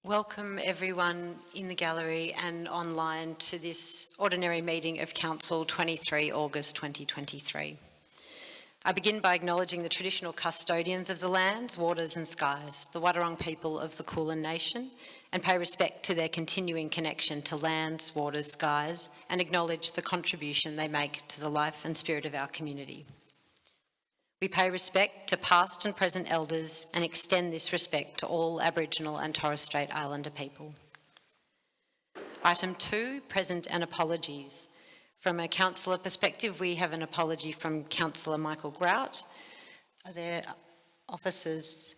Welcome everyone in the gallery and online to this ordinary meeting of Council 23 August 2023. I begin by acknowledging the traditional custodians of the lands, waters and skies, the Wadawurrung people of the Kulin Nation, and pay respect to their continuing connection to lands, waters, skies, and acknowledge the contribution they make to the life and spirit of our community. We pay respect to past and present elders and extend this respect to all Aboriginal and Torres Strait Islander people. Item 2, present and apologies. From a councillor perspective, we have an apology from Councillor Michael Grout. Are there officers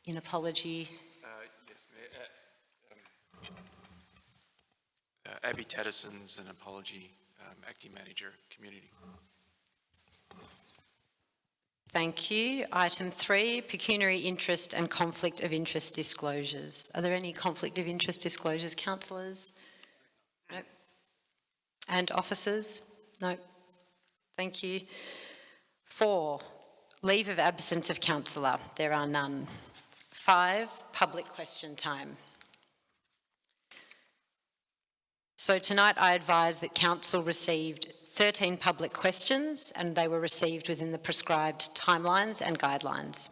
in apology? Yes, Mayor. Abby Tatterson's an apology, Acting Manager, Community. Thank you. Item 3, pecuniary interest and conflict of interest disclosures. Are there any conflict of interest disclosures, councillors? No. And officers? No. Thank you. 4, leave of absence of councillor. There are none. 5, public question time. So tonight I advise that council received 13 public questions and they were received within the prescribed timelines and guidelines.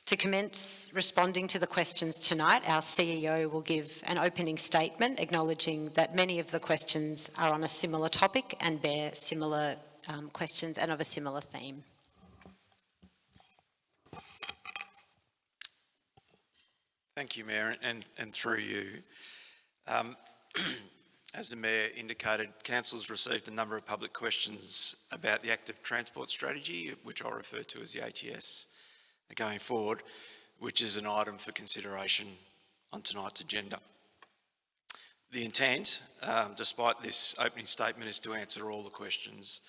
To commence responding to the questions tonight, our CEO will give an opening statement acknowledging that many of the questions are on a similar topic and bear similar questions and of a similar theme. Thank you, Mayor, and through you. As the Mayor indicated, Council's received a number of public questions about the active transport strategy, which I'll refer to as the ATS going forward, which is an item for consideration on tonight's agenda. The intent, despite this opening statement, is to answer all the questions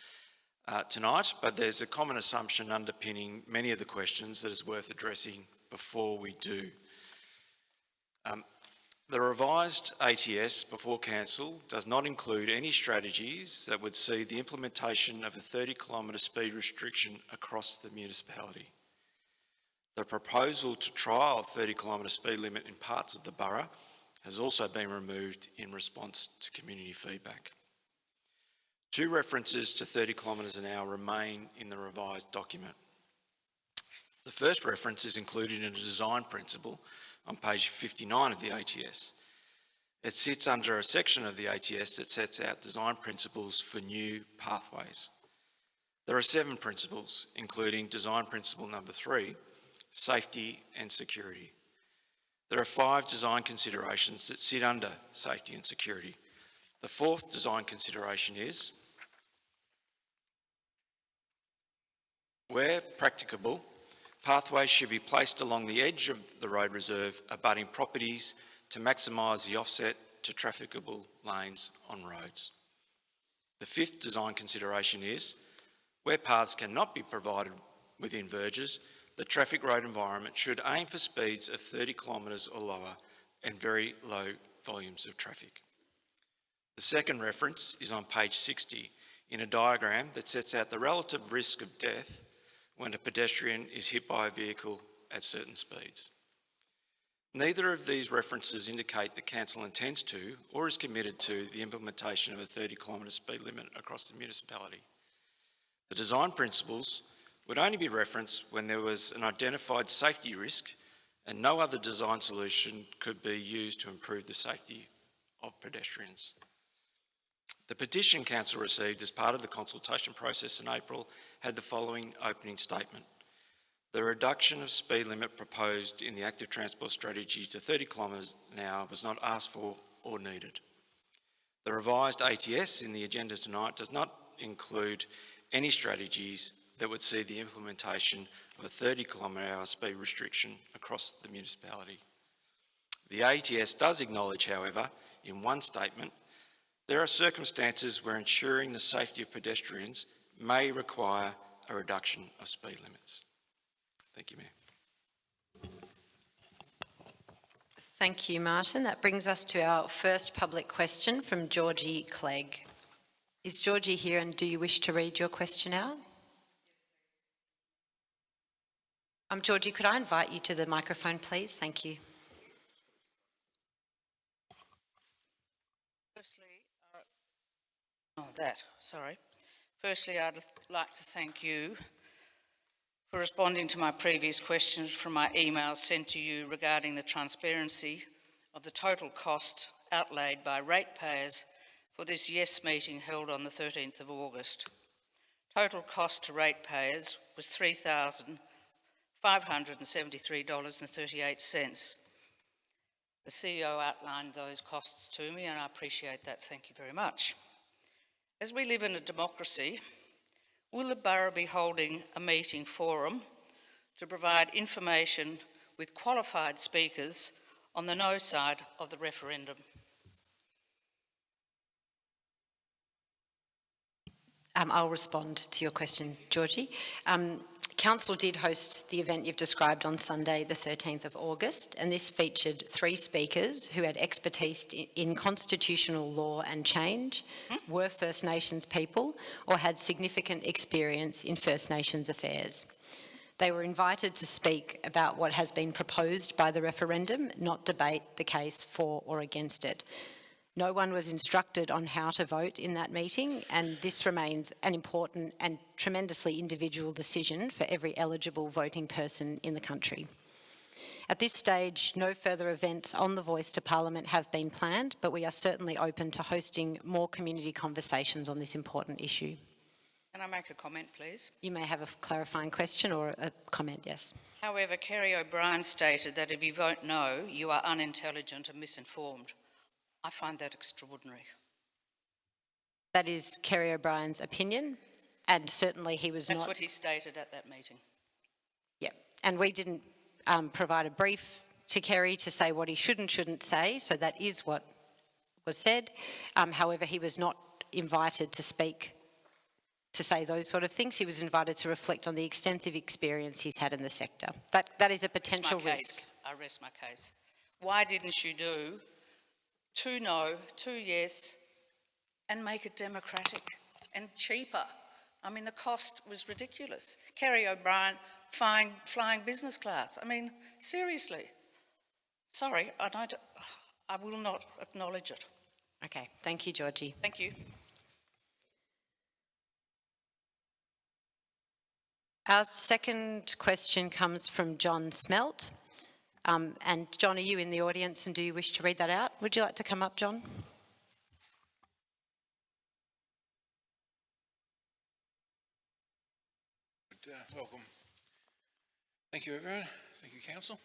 tonight, but there's a common assumption underpinning many of the questions that is worth addressing before we do. The revised ATS before Council does not include any strategies that would see the implementation of a 30-kilometre speed restriction across the municipality. The proposal to trial a 30-kilometre speed limit in parts of the borough has also been removed in response to community feedback. 2 references to 30 kilometres an hour remain in the revised document. The first reference is included in a design principle on page 59 of the ATS. It sits under a section of the ATS that sets out design principles for new pathways. There are 7 principles, including design principle number 3, safety and security. There are 5 design considerations that sit under safety and security. The 4th design consideration is, where practicable, pathways should be placed along the edge of the road reserve abutting properties to maximise the offset to trafficable lanes on roads. The 5th design consideration is, where paths cannot be provided within verges, the traffic road environment should aim for speeds of 30 kilometres or lower and very low volumes of traffic. The second reference is on page 60 in a diagram that sets out the relative risk of death when a pedestrian is hit by a vehicle at certain speeds. Neither of these references indicate that Council intends to or is committed to the implementation of a 30-kilometre speed limit across the municipality. The design principles would only be referenced when there was an identified safety risk and no other design solution could be used to improve the safety of pedestrians. The petition Council received as part of the consultation process in April had the following opening statement. The reduction of speed limit proposed in the active transport strategy to 30 kilometres an hour was not asked for or needed. The revised ATS in the agenda tonight does not include any strategies that would see the implementation of a 30 kilometre hour speed restriction across the municipality. The ATS does acknowledge, however, in one statement, there are circumstances where ensuring the safety of pedestrians may require a reduction of speed limits. Thank you, Mayor. Thank you, Martin. That brings us to our first public question from Georgie Clegg. Is Georgie here and do you wish to read your question out? Georgie, could I invite you to the microphone, please? Thank you. Sorry. Firstly, I'd like to thank you for responding to my previous questions from my email sent to you regarding the transparency of the total cost outlaid by ratepayers for this YES meeting held on the 13th of August. Total cost to ratepayers was $3,573.38. The CEO outlined those costs to me, and I appreciate that. Thank you very much. As we live in a democracy, will the borough be holding a meeting forum to provide information with qualified speakers on the no side of the referendum? I'll respond to your question, Georgie. Council did host the event you've described on Sunday, the 13th of August, and this featured 3 speakers who had expertise in constitutional law and change, were First Nations people, or had significant experience in First Nations affairs. They were invited to speak about what has been proposed by the referendum, not debate the case for or against it. No one was instructed on how to vote in that meeting, and this remains an important and tremendously individual decision for every eligible voting person in the country. At this stage, no further events on the Voice to Parliament have been planned, but we are certainly open to hosting more community conversations on this important issue. Can I make a comment, please? You may have a clarifying question or a comment, yes. However, Kerry O'Brien stated that if you vote no, you are unintelligent and misinformed. I find that extraordinary. That is Kerry O'Brien's opinion, and certainly he was That's what he stated at that meeting. Yeah, and we didn't provide a brief to Kerry to say what he should and shouldn't say, so that is what was said. However, he was not invited to speak to say those sort of things. He was invited to reflect on the extensive experience he's had in the sector. That is a potential risk. I rest my case. Why didn't you do 2 no, 2 yes, and make it democratic and cheaper? I mean, the cost was ridiculous. Kerry O'Brien flying business class. I mean, seriously. Sorry, I will not acknowledge it. Okay, thank you, Georgie. Thank you. Our second question comes from John Smelt. And John, are you in the audience and do you wish to read that out? Would you like to come up, John? Welcome. Thank you, everyone. Thank you, Council.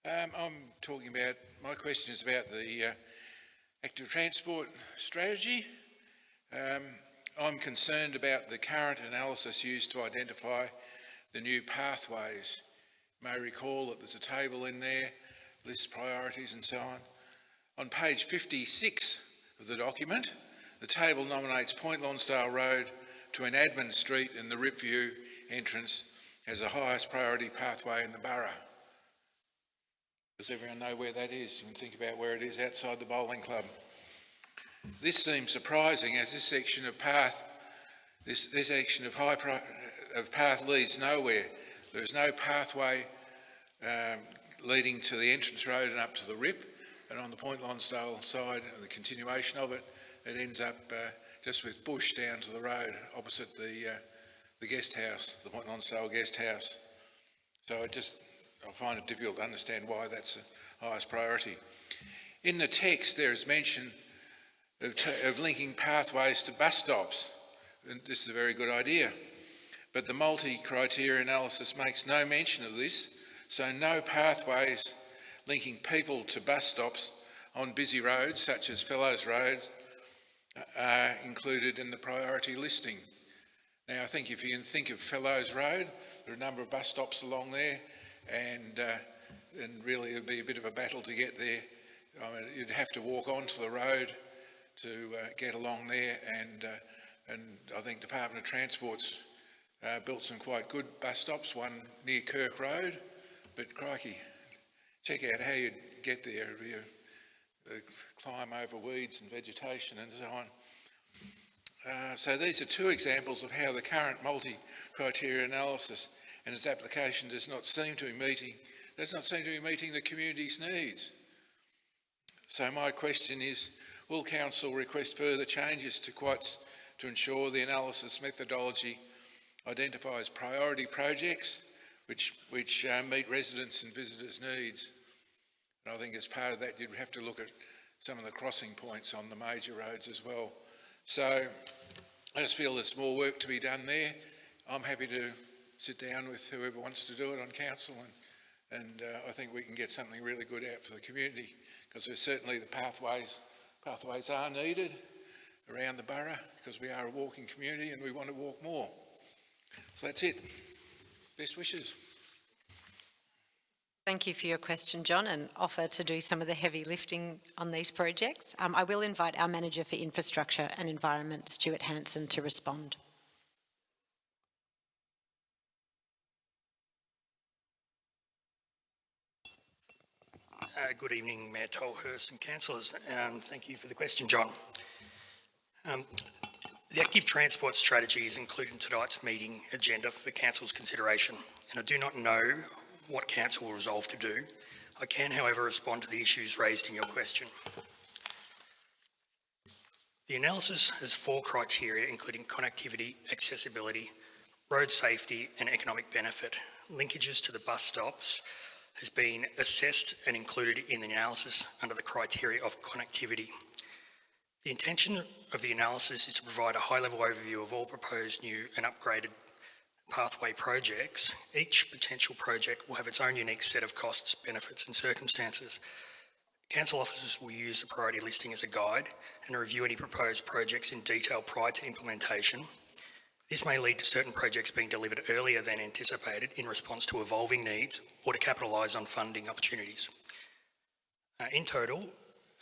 I'm talking about, my question is about the active transport strategy. I'm concerned about the current analysis used to identify the new pathways. You may recall that there's a table in there, lists priorities and so on. On page 56 of the document, the table nominates Point Lonsdale Road to an admin street in the Ripview entrance as the highest priority pathway in the borough. Does everyone know where that is? You can think about where it is outside the bowling club. This seems surprising, as this section of path, this section of path leads nowhere. There is no pathway leading to the entrance road and up to the Rip, and on the Point Lonsdale side, the continuation of it, it ends up just with bush down to the road opposite the guest house, the Point Lonsdale guest house. So I find it difficult to understand why that's the highest priority. In the text, there is mention of linking pathways to bus stops, and this is a very good idea. But the multi-criteria analysis makes no mention of this, so no pathways linking people to bus stops on busy roads, such as Fellows Road, are included in the priority listing. Now, I think if you can think of Fellows Road, there are a number of bus stops along there, and really it would be a bit of a battle to get there. I mean, you'd have to walk onto the road to get along there, and I think Department of Transport's built some quite good bus stops, one near Kirk Road, but crikey, check out how you'd get there. It'd be a climb over weeds and vegetation and so on. So these are 2 examples of how the current multi-criteria analysis and its application does not seem to be meeting the community's needs. So my question is, will Council request further changes to quotes to ensure the analysis methodology identifies priority projects which meet residents and visitors' needs? And I think as part of that, you'd have to look at some of the crossing points on the major roads as well. So I just feel there's more work to be done there. I'm happy to sit down with whoever wants to do it on council, and I think we can get something really good out for the community, because there's certainly the pathways are needed around the borough, because we are a walking community and we want to walk more. So that's it. Best wishes. Thank you for your question, John, and offer to do some of the heavy lifting on these projects. I will invite our Manager for Infrastructure and Environment, Stuart Hanson, to respond. Good evening, Mayor Tolhurst and councillors. Thank you for the question, John. The active transport strategy is included in tonight's meeting agenda for council's consideration, and I do not know what council will resolve to do. I can, however, respond to the issues raised in your question. The analysis has 4 criteria, including connectivity, accessibility, road safety and economic benefit. Linkages to the bus stops has been assessed and included in the analysis under the criteria of connectivity. The intention of the analysis is to provide a high-level overview of all proposed new and upgraded pathway projects. Each potential project will have its own unique set of costs, benefits and circumstances. Council officers will use the priority listing as a guide and review any proposed projects in detail prior to implementation. This may lead to certain projects being delivered earlier than anticipated in response to evolving needs or to capitalise on funding opportunities. In total,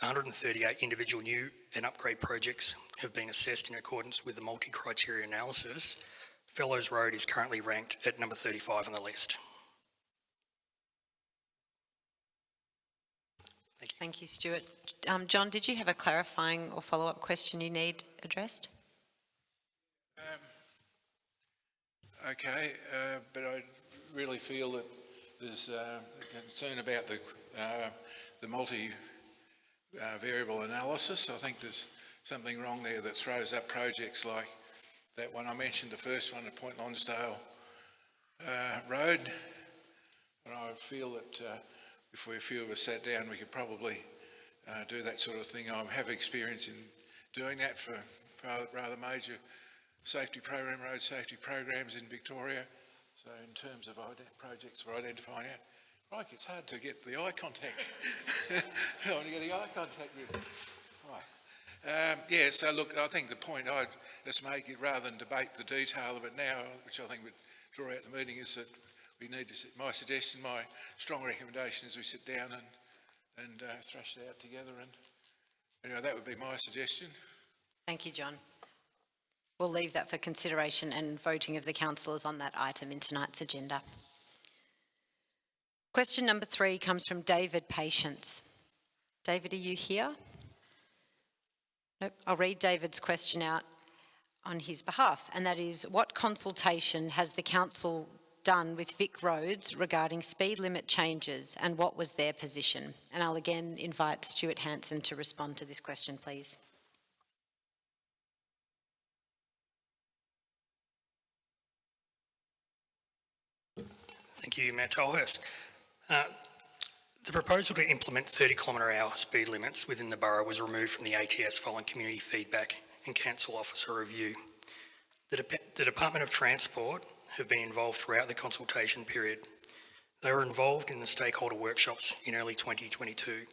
138 individual new and upgrade projects have been assessed in accordance with the multi-criteria analysis. Fellows Road is currently ranked at number 35 on the list. Thank you, Stuart. John, did you have a clarifying or follow-up question you need addressed? Okay, but I really feel that there's a concern about the multi-variable analysis. I think there's something wrong there that throws up projects like that one I mentioned, the first one at Point Lonsdale Road. And I feel that if a few of us sat down, we could probably do that sort of thing. I have experience in doing that for rather major road safety programs in Victoria. So in terms of projects for identifying it, right, it's hard to get the eye contact. I want to get the eye contact with. Right. Yeah, so look, I think the point I'd just make it, rather than debate the detail of it now, which I think would draw out the meeting, is that we need to, my strong recommendation is we sit down and thrash it out together, and that would be my suggestion. Thank you, John. We'll leave that for consideration and voting of the councillors on that item in tonight's agenda. Question number 3 comes from David Patience. David, are you here? Nope. I'll read David's question out on his behalf, and that is, what consultation has the council done with Vic Roads regarding speed limit changes, and what was their position? And I'll again invite Stuart Hanson to respond to this question, please. Thank you, Mayor Tolhurst. The proposal to implement 30km/h speed limits within the borough was removed from the ATS following community feedback and council officer review. The Department of Transport have been involved throughout the consultation period. They were involved in the stakeholder workshops in early 2022.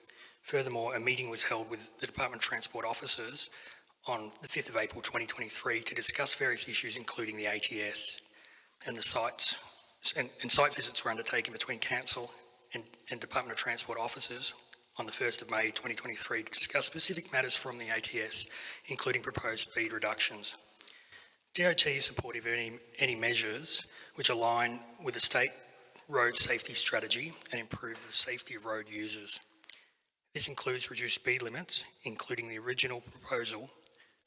Furthermore, a meeting was held with the Department of Transport officers on the 5th of April 2023 to discuss various issues including the ATS and the sites. And site visits were undertaken between council and Department of Transport officers on the 1st of May 2023 to discuss specific matters from the ATS, including proposed speed reductions. DOT is supportive of any measures which align with the state road safety strategy and improve the safety of road users. This includes reduced speed limits, including the original proposal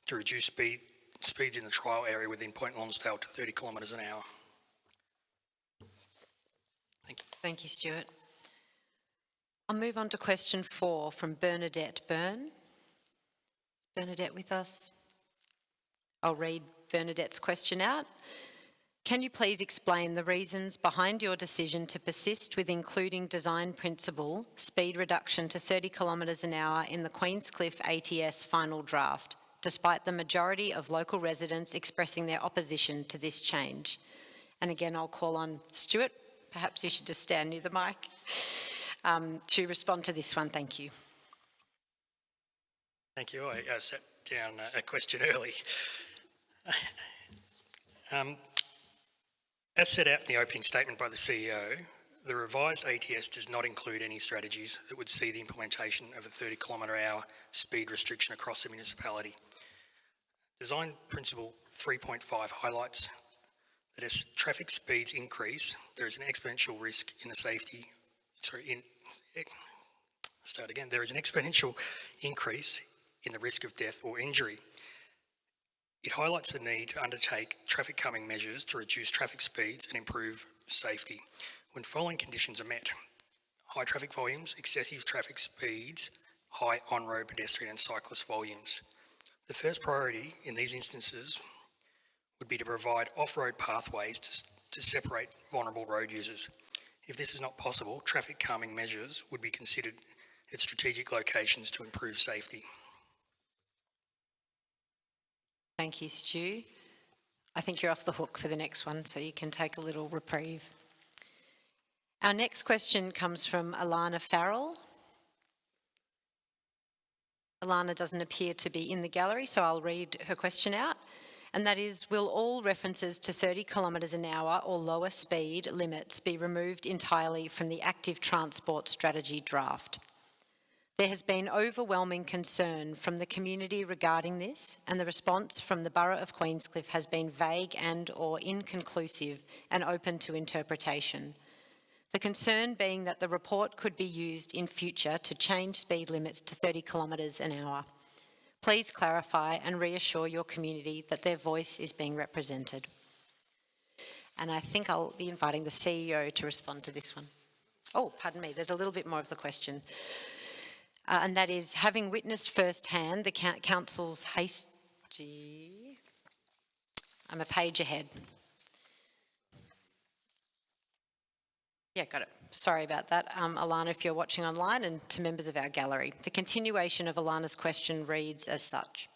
to reduce speeds in the trial area within Point Lonsdale to 30km/h. Thank you, Stuart. I'll move on to question 4 from Bernadette Byrne. Bernadette with us? I'll read Bernadette's question out. Can you please explain the reasons behind your decision to persist with including design principle speed reduction to 30 kilometres an hour in the Queenscliff ATS final draft, despite the majority of local residents expressing their opposition to this change? And again, I'll call on Stuart. Perhaps you should just stand near the mic to respond to this one. Thank you. Thank you. I sat down a question early. As set out in the opening statement by the CEO, the revised ATS does not include any strategies that would see the implementation of a 30 km/h speed restriction across the municipality. Design Principle 3.5 highlights that as traffic speeds increase, there is an exponential risk in the safety, there is an exponential increase in the risk of death or injury. It highlights the need to undertake traffic calming measures to reduce traffic speeds and improve safety when following conditions are met: high traffic volumes, excessive traffic speeds, high on-road pedestrian and cyclist volumes. The first priority in these instances would be to provide off-road pathways to separate vulnerable road users. If this is not possible, traffic calming measures would be considered at strategic locations to improve safety. Thank you, Stu. I think you're off the hook for the next one, so you can take a little reprieve. Our next question comes from Alana Farrell. Alana doesn't appear to be in the gallery, so I'll read her question out. And that is, will all references to 30 kilometres an hour or lower speed limits be removed entirely from the active transport strategy draft? There has been overwhelming concern from the community regarding this, and the response from the Borough of Queenscliff has been vague and/or inconclusive and open to interpretation. The concern being that the report could be used in future to change speed limits to 30 kilometres an hour. Please clarify and reassure your community that their voice is being represented. And I think I'll be inviting the CEO to respond to this one. Oh, pardon me, there's a little bit more of the question. And that is, having witnessed firsthand the council's hasty... I'm a page ahead. Yeah, got it. Sorry about that, Alana, if you're watching online, and to members of our gallery. The continuation of Alana's question reads as such.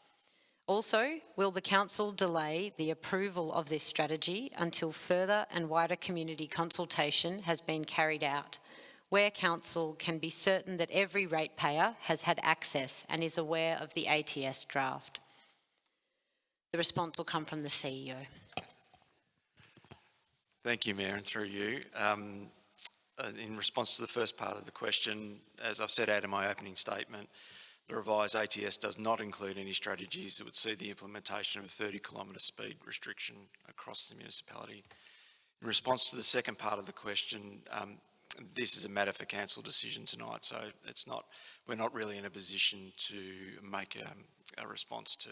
Also, will the council delay the approval of this strategy until further and wider community consultation has been carried out, where council can be certain that every ratepayer has had access and is aware of the ATS draft? The response will come from the CEO. Thank you, Mayor, and through you. In response to the first part of the question, as I've set out in my opening statement, the revised ATS does not include any strategies that would see the implementation of a 30 kilometre speed restriction across the municipality. In response to the second part of the question, this is a matter for council decision tonight, so we're not really in a position to make a response to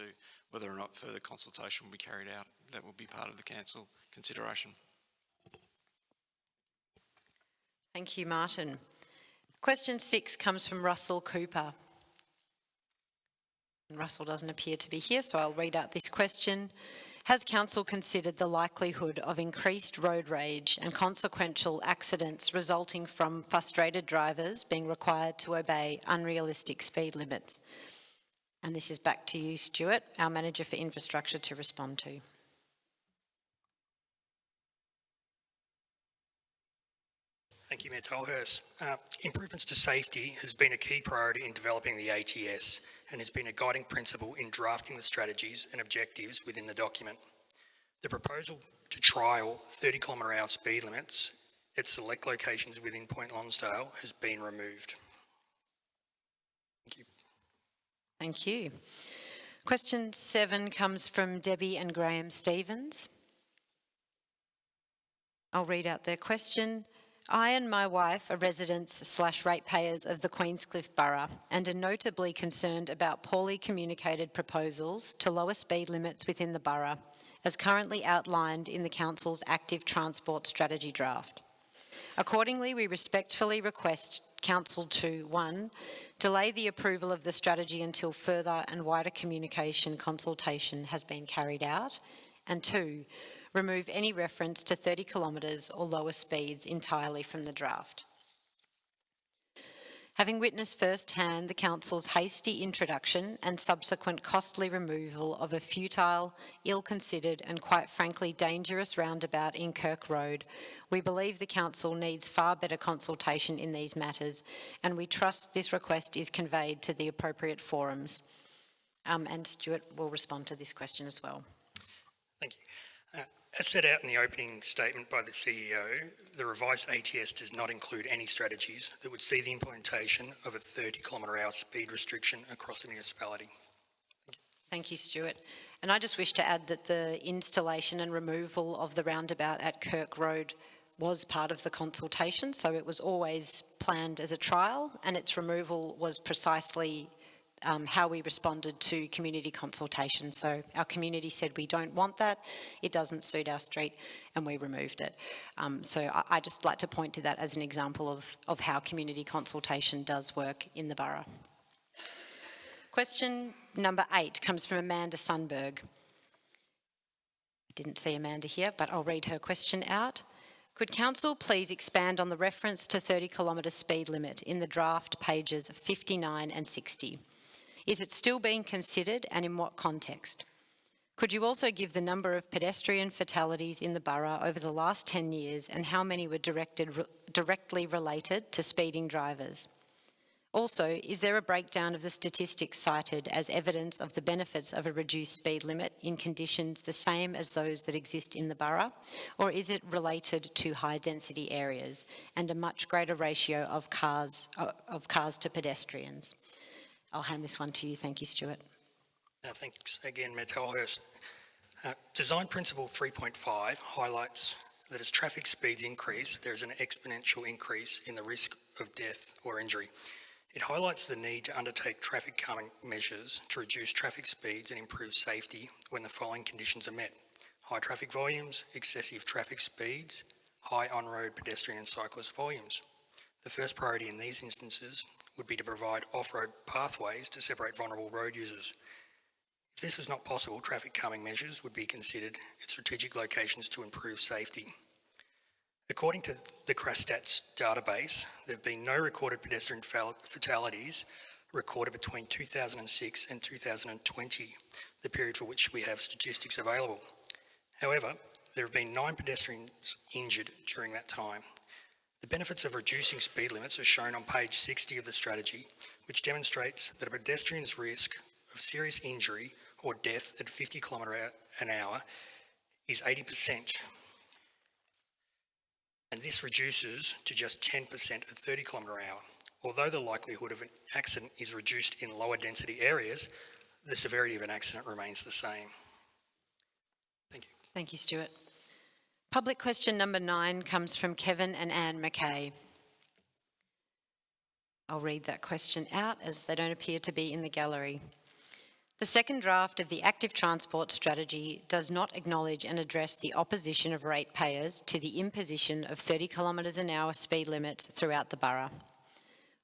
whether or not further consultation will be carried out. That will be part of the council consideration. Thank you, Martin. Question 6 comes from Russell Cooper. And Russell doesn't appear to be here, so I'll read out this question. Has council considered the likelihood of increased road rage and consequential accidents resulting from frustrated drivers being required to obey unrealistic speed limits? And this is back to you, Stuart, our Manager for Infrastructure, to respond to. Thank you, Mayor Tolhurst. Improvements to safety has been a key priority in developing the ATS and has been a guiding principle in drafting the strategies and objectives within the document. The proposal to trial 30 km/h speed limits at select locations within Point Lonsdale has been removed. Thank you. Thank you. Question 7 comes from Debbie and Graham Stevens. I'll read out their question. I and my wife are residents/ratepayers of the Queenscliff Borough and are notably concerned about poorly communicated proposals to lower speed limits within the borough, as currently outlined in the Council's active transport strategy draft. Accordingly, we respectfully request Council to 1, delay the approval of the strategy until further and wider communication consultation has been carried out, and 2, remove any reference to 30 kilometres or lower speeds entirely from the draft. Having witnessed firsthand the Council's hasty introduction and subsequent costly removal of a futile, ill-considered and quite frankly dangerous roundabout in Kirk Road, we believe the Council needs far better consultation in these matters, and we trust this request is conveyed to the appropriate forums. And Stuart will respond to this question as well. Thank you. As set out in the opening statement by the CEO, the revised ATS does not include any strategies that would see the implementation of a 30 km/h speed restriction across the municipality. Thank you, Stuart. And I just wish to add that the installation and removal of the roundabout at Kirk Road was part of the consultation, so it was always planned as a trial, and its removal was precisely how we responded to community consultation. So our community said we don't want that, it doesn't suit our street, and we removed it. So I just like to point to that as an example of how community consultation does work in the borough. Question number 8 comes from Amanda Sundberg. I didn't see Amanda here, but I'll read her question out. Could Council please expand on the reference to 30 kilometre speed limit in the draft pages 59 and 60? Is it still being considered, and in what context? Could you also give the number of pedestrian fatalities in the borough over the last 10 years and how many were directly related to speeding drivers? Also, is there a breakdown of the statistics cited as evidence of the benefits of a reduced speed limit in conditions the same as those that exist in the borough, or is it related to high density areas and a much greater ratio of cars to pedestrians? I'll hand this one to you. Thank you, Stuart. Thanks again, Mayor Tolhurst. Design Principle 3.5 highlights that as traffic speeds increase, there is an exponential increase in the risk of death or injury. It highlights the need to undertake traffic calming measures to reduce traffic speeds and improve safety when the following conditions are met: high traffic volumes, excessive traffic speeds, high on-road pedestrian and cyclist volumes. The first priority in these instances would be to provide off-road pathways to separate vulnerable road users. If this was not possible, traffic calming measures would be considered at strategic locations to improve safety. According to the Crastats database, there have been no recorded pedestrian fatalities recorded between 2006 and 2020, the period for which we have statistics available. However, there have been 9 pedestrians injured during that time. The benefits of reducing speed limits are shown on page 60 of the strategy, which demonstrates that a pedestrian's risk of serious injury or death at 50 km/h is 80%. And this reduces to just 10% at 30 km/h. Although the likelihood of an accident is reduced in lower density areas, the severity of an accident remains the same. Thank you. Thank you, Stuart. Public question number 9 comes from Kevin and Anne McKay. I'll read that question out as they don't appear to be in the gallery. The second draft of the active transport strategy does not acknowledge and address the opposition of ratepayers to the imposition of 30 km/h speed limits throughout the borough.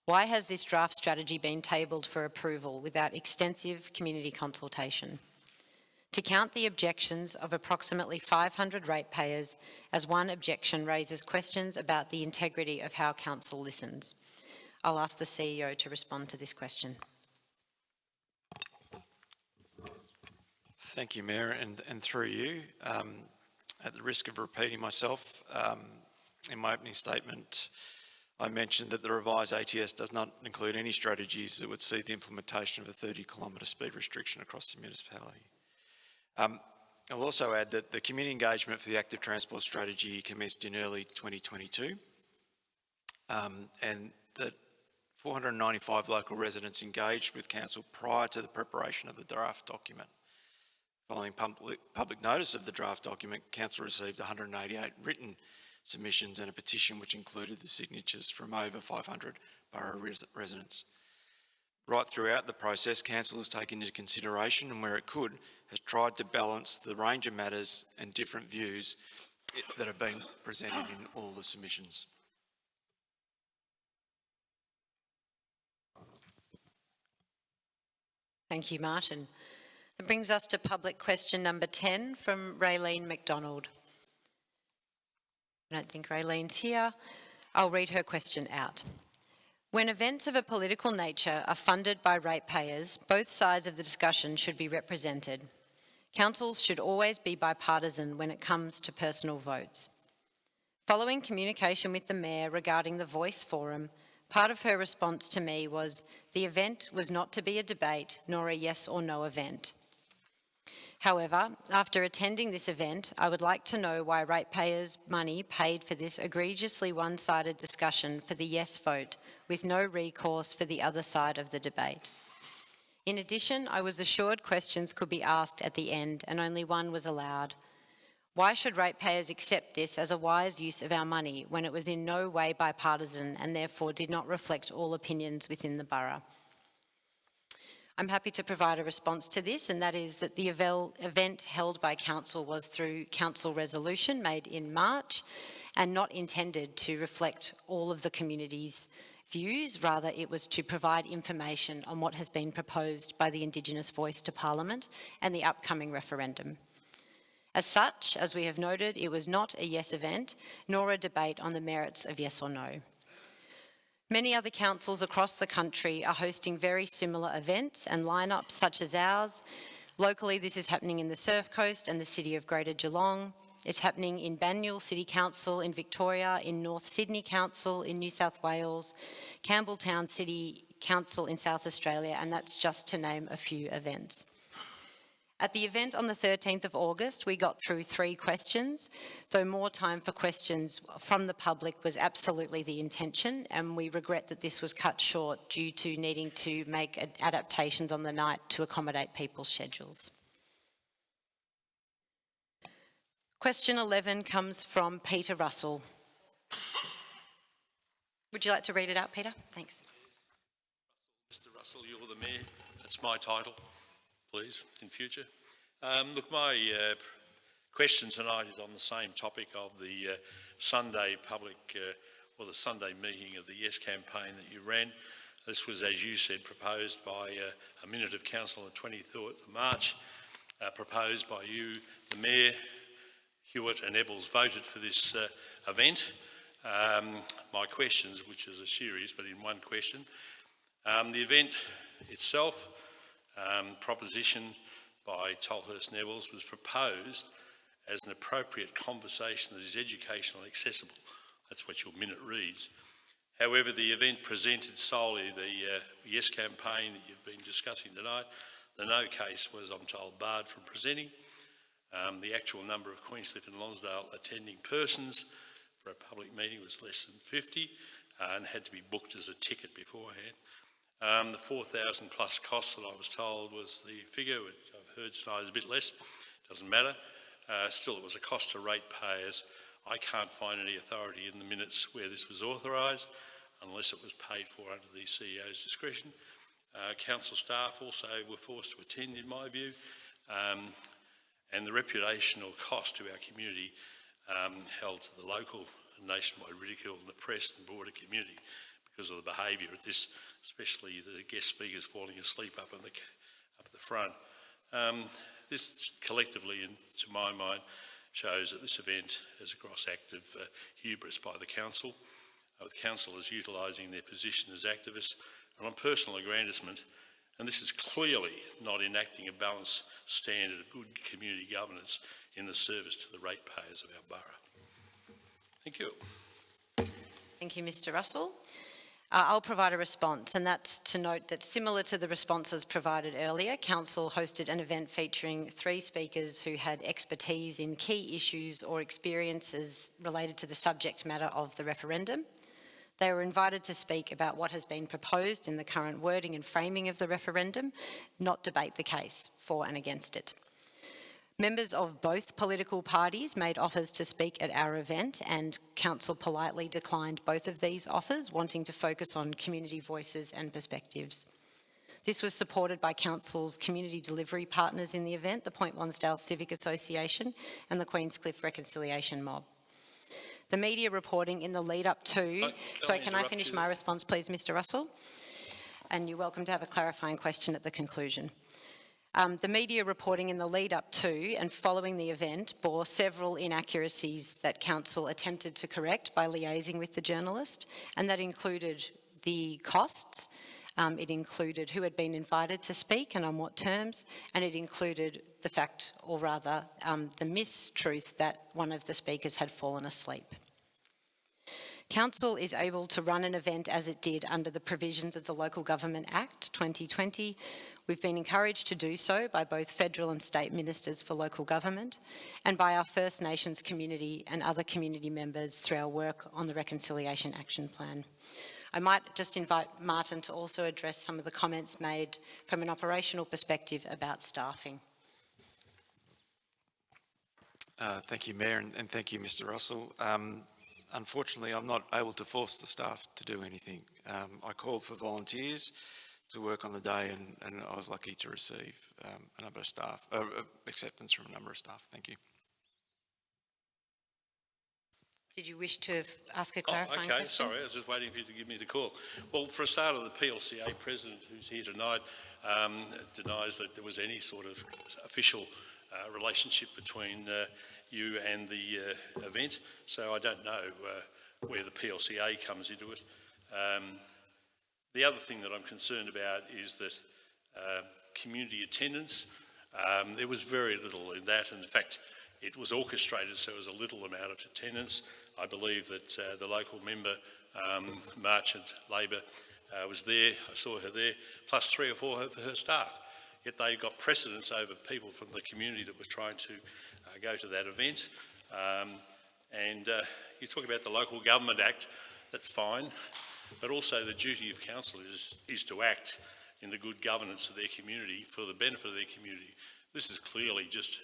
Why has this draft strategy been tabled for approval without extensive community consultation? To count the objections of approximately 500 ratepayers as one objection raises questions about the integrity of how Council listens. I'll ask the CEO to respond to this question. Thank you, Mayor, and through you. At the risk of repeating myself, in my opening statement, I mentioned that the revised ATS does not include any strategies that would see the implementation of a 30 kilometre speed restriction across the municipality. I'll also add that the community engagement for the active transport strategy commenced in early 2022, and that 495 local residents engaged with Council prior to the preparation of the draft document. Following public notice of the draft document, Council received 188 written submissions and a petition which included the signatures from over 500 borough residents. Right throughout the process, Council has taken into consideration, and where it could, has tried to balance the range of matters and different views that have been presented in all the submissions. Thank you, Martin. That brings us to public question number 10 from Raylene McDonald. I don't think Raylene's here. I'll read her question out. When events of a political nature are funded by ratepayers, both sides of the discussion should be represented. Councils should always be bipartisan when it comes to personal votes. Following communication with the Mayor regarding the Voice Forum, part of her response to me was, the event was not to be a debate nor a yes or no event. However, after attending this event, I would like to know why ratepayers' money paid for this egregiously one-sided discussion for the yes vote, with no recourse for the other side of the debate. In addition, I was assured questions could be asked at the end and only one was allowed. Why should ratepayers accept this as a wise use of our money when it was in no way bipartisan and therefore did not reflect all opinions within the borough? I'm happy to provide a response to this, and that is that the event held by Council was through Council resolution made in March and not intended to reflect all of the community's views. Rather, it was to provide information on what has been proposed by the Indigenous voice to Parliament and the upcoming referendum. As such, as we have noted, it was not a yes event, nor a debate on the merits of yes or no. Many other councils across the country are hosting very similar events and lineups such as ours. Locally, this is happening in the Surf Coast and the City of Greater Geelong. It's happening in Banyule City Council in Victoria, in North Sydney Council in New South Wales, Campbelltown City Council in South Australia, and that's just to name a few events. At the event on the 13th of August, we got through 3 questions, though more time for questions from the public was absolutely the intention, and we regret that this was cut short due to needing to make adaptations on the night to accommodate people's schedules. Question 11 comes from Peter Russell. Would you like to read it out, Peter? Thanks. Mr. Russell, you're the Mayor. That's my title, please, in future. Look, my question tonight is on the same topic of the Sunday public, or the Sunday meeting of the Yes campaign that you ran. This was, as you said, proposed by a minute of council on the 24th of March, proposed by you, the Mayor. Hewitt and Ebbels voted for this event. My questions, which is a series, but in one question. The event itself, proposition by Tolhurst and Ebbels, was proposed as an appropriate conversation that is educational and accessible. That's what your minute reads. However, the event presented solely the Yes campaign that you've been discussing tonight. The No case was, I'm told, barred from presenting. The actual number of Queenscliff and Lonsdale attending persons for a public meeting was less than 50 and had to be booked as a ticket beforehand. The 4,000 plus cost that I was told was the figure, which I've heard tonight is a bit less, doesn't matter. Still, it was a cost to ratepayers. I can't find any authority in the minutes where this was authorised unless it was paid for under the CEO's discretion. Council staff also were forced to attend, in my view. And the reputational cost to our community held to the local and nationwide ridicule in the press and broader community because of the behaviour at this, especially the guest speakers falling asleep up the front. This collectively, and to my mind, shows that this event is a gross act of hubris by the council, with councillors utilising their position as activists and on personal aggrandisement. And this is clearly not enacting a balanced standard of good community governance in the service to the ratepayers of our borough. Thank you. Thank you, Mr. Russell. I'll provide a response, and that's to note that similar to the responses provided earlier, Council hosted an event featuring 3 speakers who had expertise in key issues or experiences related to the subject matter of the referendum. They were invited to speak about what has been proposed in the current wording and framing of the referendum, not debate the case for and against it. Members of both political parties made offers to speak at our event, and Council politely declined both of these offers, wanting to focus on community voices and perspectives. This was supported by Council's community delivery partners in the event, the Point Lonsdale Civic Association and the Queenscliff Reconciliation Mob. The media reporting in the lead up to... Sorry, can I finish my response, please, Mr. Russell? and you're welcome to have a clarifying question at the conclusion. The media reporting in the lead up to and following the event bore several inaccuracies that Council attempted to correct by liaising with the journalist, and that included the costs, it included who had been invited to speak and on what terms, and it included the fact, or rather the mistruth, that one of the speakers had fallen asleep. Council is able to run an event as it did under the provisions of the Local Government Act 2020. We've been encouraged to do so by both federal and state ministers for local government and by our First Nations community and other community members through our work on the Reconciliation Action Plan. I might just invite Martin to also address some of the comments made from an operational perspective about staffing. Thank you, Mayor, and thank you, Mr. Russell. Unfortunately, I'm not able to force the staff to do anything. I called for volunteers to work on the day, and I was lucky to receive a number of staff, acceptance from a number of staff. Thank you. Did you wish to ask a clarifying okay, question? sorry, I was just waiting for you to give me the call. Well, for a start, the PLCA president who's here tonight denies that there was any sort of official relationship between you and the event, so I don't know where the PLCA comes into it. The other thing that I'm concerned about is that community attendance, there was very little in that, and in fact it was orchestrated so there was a little amount of attendance. I believe that the local member, Marchant Labor, was there, I saw her there, plus 3 or 4 of her staff. Yet they got precedence over people from the community that was trying to go to that event. You talk about the Local Government Act, that's fine, but also the duty of council is to act in the good governance of their community for the benefit of their community. This is clearly just,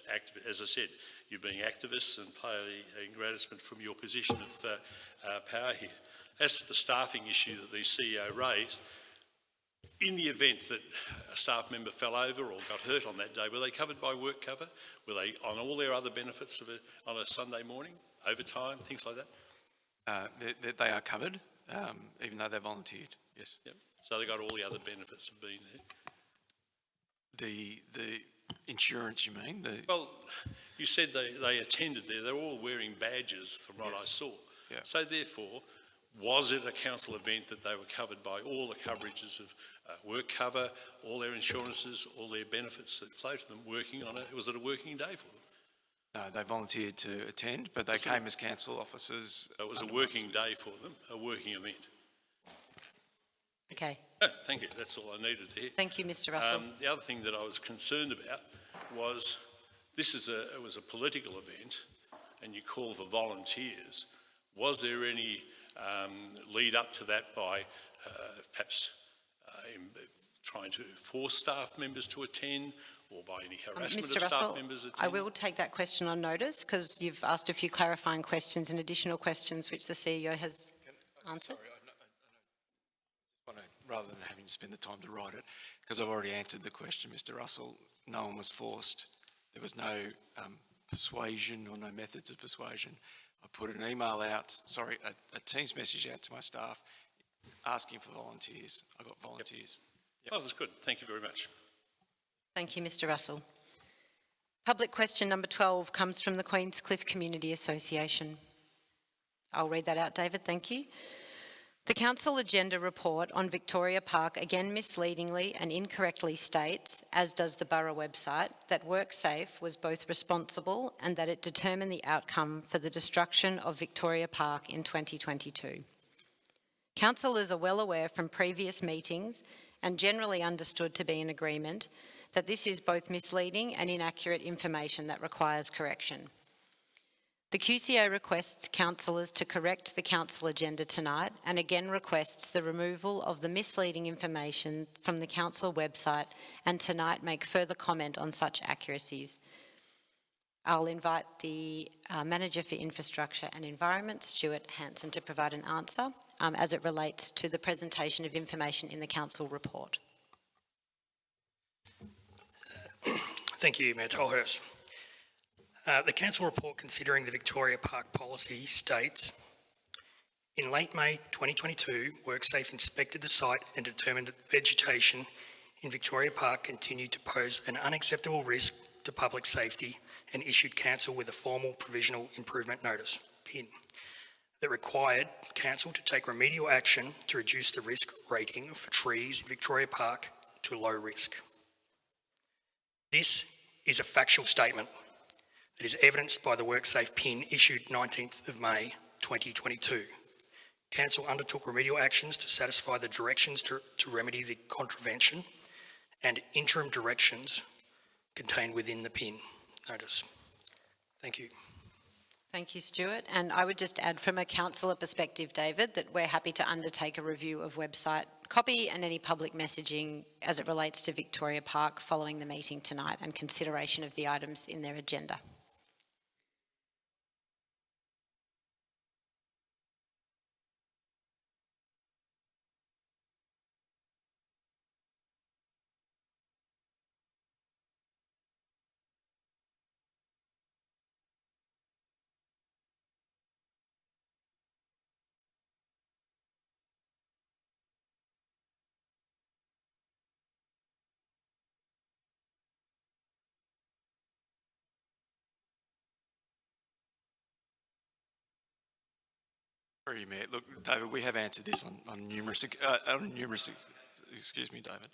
as I said, you're being activists and pay encouragement from your position of power here. As to the staffing issue that the CEO raised, in the event that a staff member fell over or got hurt on that day, were they covered by work cover? Were they on all their other benefits on a Sunday morning, overtime, things like that? They are covered, even though they volunteered, yes. Yep. So they got all the other benefits of being there? The insurance, you mean? Well, you said they attended there. They're all wearing badges from what I saw. Yeah. So therefore, was it a council event that they were covered by all the coverages of work cover, all their insurances, all their benefits that flow to them, working on it? Was it a working day for them? No, they volunteered to attend, but they came as council officers. So it was a working day for them, a working event. Okay. Oh, thank you. That's all I needed to hear. Thank you, Mr. Russell. The other thing that I was concerned about was it was a political event and you call for volunteers. Was there any lead up to that by perhaps trying to force staff members to attend or by any harassment Mr. of Russell, staff members attending? I will take that question on notice because you've asked a few clarifying questions and additional questions which the CEO has answered. Sorry, rather than having to spend the time to write it, because I've already answered the question, Mr. Russell, no one was forced. There was no persuasion or no methods of persuasion. I put an email out, a Teams message out to my staff asking for volunteers. I got volunteers. Yep. Oh, that's good. Thank you very much. Thank you, Mr. Russell. Public question number 12 comes from the Queenscliff Community Association. I'll read that out, David. Thank you. The Council Agenda Report on Victoria Park again misleadingly and incorrectly states, as does the Borough website, that WorkSafe was both responsible and that it determined the outcome for the destruction of Victoria Park in 2022. Councillors are well aware from previous meetings and generally understood to be in agreement that this is both misleading and inaccurate information that requires correction. The QCA requests councillors to correct the council agenda tonight and again requests the removal of the misleading information from the council website and tonight make further comment on such accuracies. I'll invite the Manager for Infrastructure and Environment, Stuart Hanson, to provide an answer as it relates to the presentation of information in the council report. Thank you, Mayor Tolhurst. The council report considering the Victoria Park policy states, In late May 2022, WorkSafe inspected the site and determined that vegetation in Victoria Park continued to pose an unacceptable risk to public safety and issued council with a formal provisional improvement notice, PIN, that required council to take remedial action to reduce the risk rating for trees in Victoria Park to low risk. This is a factual statement that is evidenced by the WorkSafe PIN issued 19th of May 2022. Council undertook remedial actions to satisfy the directions to remedy the contravention and interim directions contained within the PIN notice. Thank you. Thank you, Stuart. And I would just add from a councillor perspective, David, that we're happy to undertake a review of website copy and any public messaging as it relates to Victoria Park following the meeting tonight and consideration of the items in their agenda. Sorry, Mayor. Look, David, we have answered this on numerous, excuse me, David.